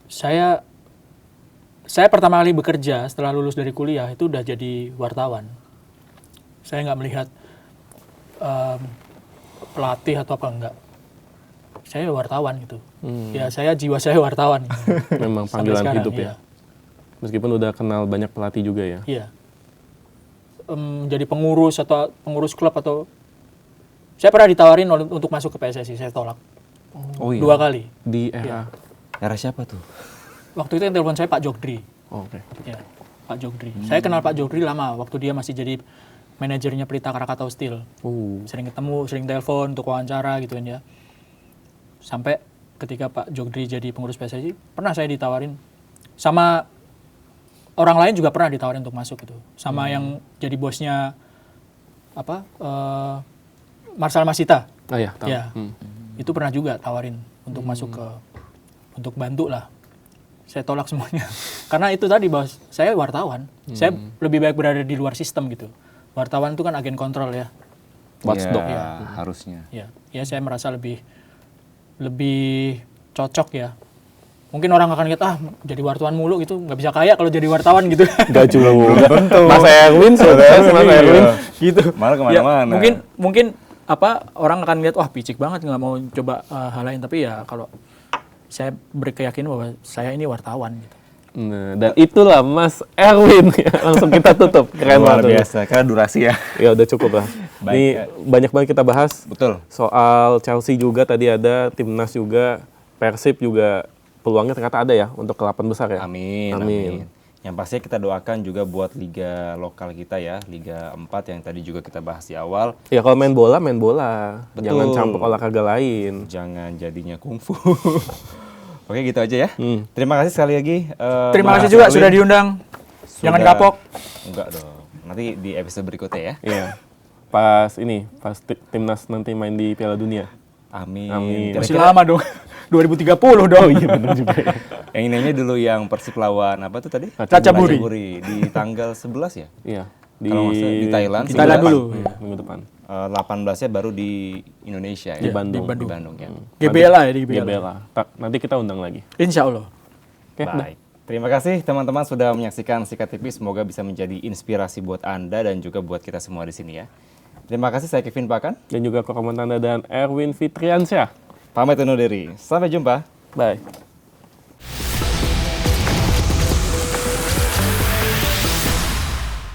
saya pertama kali bekerja setelah lulus dari kuliah itu udah jadi wartawan. Saya nggak melihat pelatih atau apa enggak. Saya wartawan gitu. Ya jiwa saya wartawan. Gitu.
Memang panggilan hidup ya. Meskipun udah kenal banyak pelatih juga ya.
Iya. Jadi pengurus klub atau saya pernah ditawarin untuk masuk ke PSSI, saya tolak.
Oh iya.
2 kali.
Di era
Era siapa tuh?
Waktu itu yang telepon saya Pak Jogdri.
Oke.
Ya, Pak Jogdri. Saya kenal Pak Jogdri lama waktu dia masih jadi manajernya Pelita Krakatau Steel. Sering ketemu, sering telepon untuk wawancara gitu kan ya. Sampai ketika Pak Jogdri jadi pengurus PSSI, pernah saya ditawarin sama orang lain juga pernah ditawarin untuk masuk gitu. Sama yang jadi bosnya Marcel Masita.
Ah ya, tahu.
Ya. Itu pernah juga tawarin untuk masuk untuk bantu lah. Saya tolak semuanya. Karena itu tadi bahwa saya wartawan. Saya lebih baik berada di luar sistem gitu. Wartawan itu kan agen kontrol ya.
Watchdog
ya. Harusnya.
Ya saya merasa lebih cocok ya. Mungkin orang akan lihat jadi wartawan mulu gitu, nggak bisa kaya kalau jadi wartawan gitu.
Gak juga. Mas Erwin sukses, Mas Erwin
gitu.
Malah kemana-mana.
Ya, mungkin orang akan lihat picik banget nggak mau coba hal lain, tapi ya kalau saya berkeyakinan bahwa saya ini wartawan gitu.
Nah, dan itulah Mas Erwin. Langsung kita tutup. Keren
Luar
banget.
biasa, karena durasi ya.
Ya udah cukup lah. Ini banyak banget kita bahas.
Betul.
Soal Chelsea juga tadi ada, Timnas juga, Persib juga peluangnya ternyata ada ya untuk ke 8 besar ya.
Amin. Yang pastinya kita doakan juga buat liga lokal kita ya, Liga 4 yang tadi juga kita bahas di awal.
Ya kalau main bola,
Betul.
jangan campur olahraga lain.
Jangan jadinya kungfu. Oke, gitu aja ya. Terima kasih sekali lagi.
Terima
Mas
kasih juga
Erwin.
sudah diundang. Jangan kapok.
Enggak dong. Nanti di episode berikutnya ya.
Iya. Pas timnas nanti main di Piala Dunia.
Amin.
Amin.
Masih
Kira-kira
lama dong. 2030 dong.
Oh iya benar juga ya.
yang ini dulu yang Persib lawan apa tuh tadi?
Ratchaburi.
Di tanggal 11 ya?
Iya.
Kalau nggak salah di Thailand.
Di Thailand dulu.
Iya, minggu depan.
18-nya baru di Indonesia ya.
Di Bandung.
Di Bandung ya.
GBLA ya di GBLA.
GBLA. Nanti kita undang lagi.
Insya Allah.
Oke, udah.
Baik. Terima kasih teman-teman sudah menyaksikan Sikat TV. Semoga bisa menjadi inspirasi buat Anda dan juga buat kita semua di sini ya. Terima kasih, saya Kevin Pakan.
Dan juga Kokomotanda dan Erwin Fitriansyah.
Pamit undur diri. Sampai jumpa.
Bye.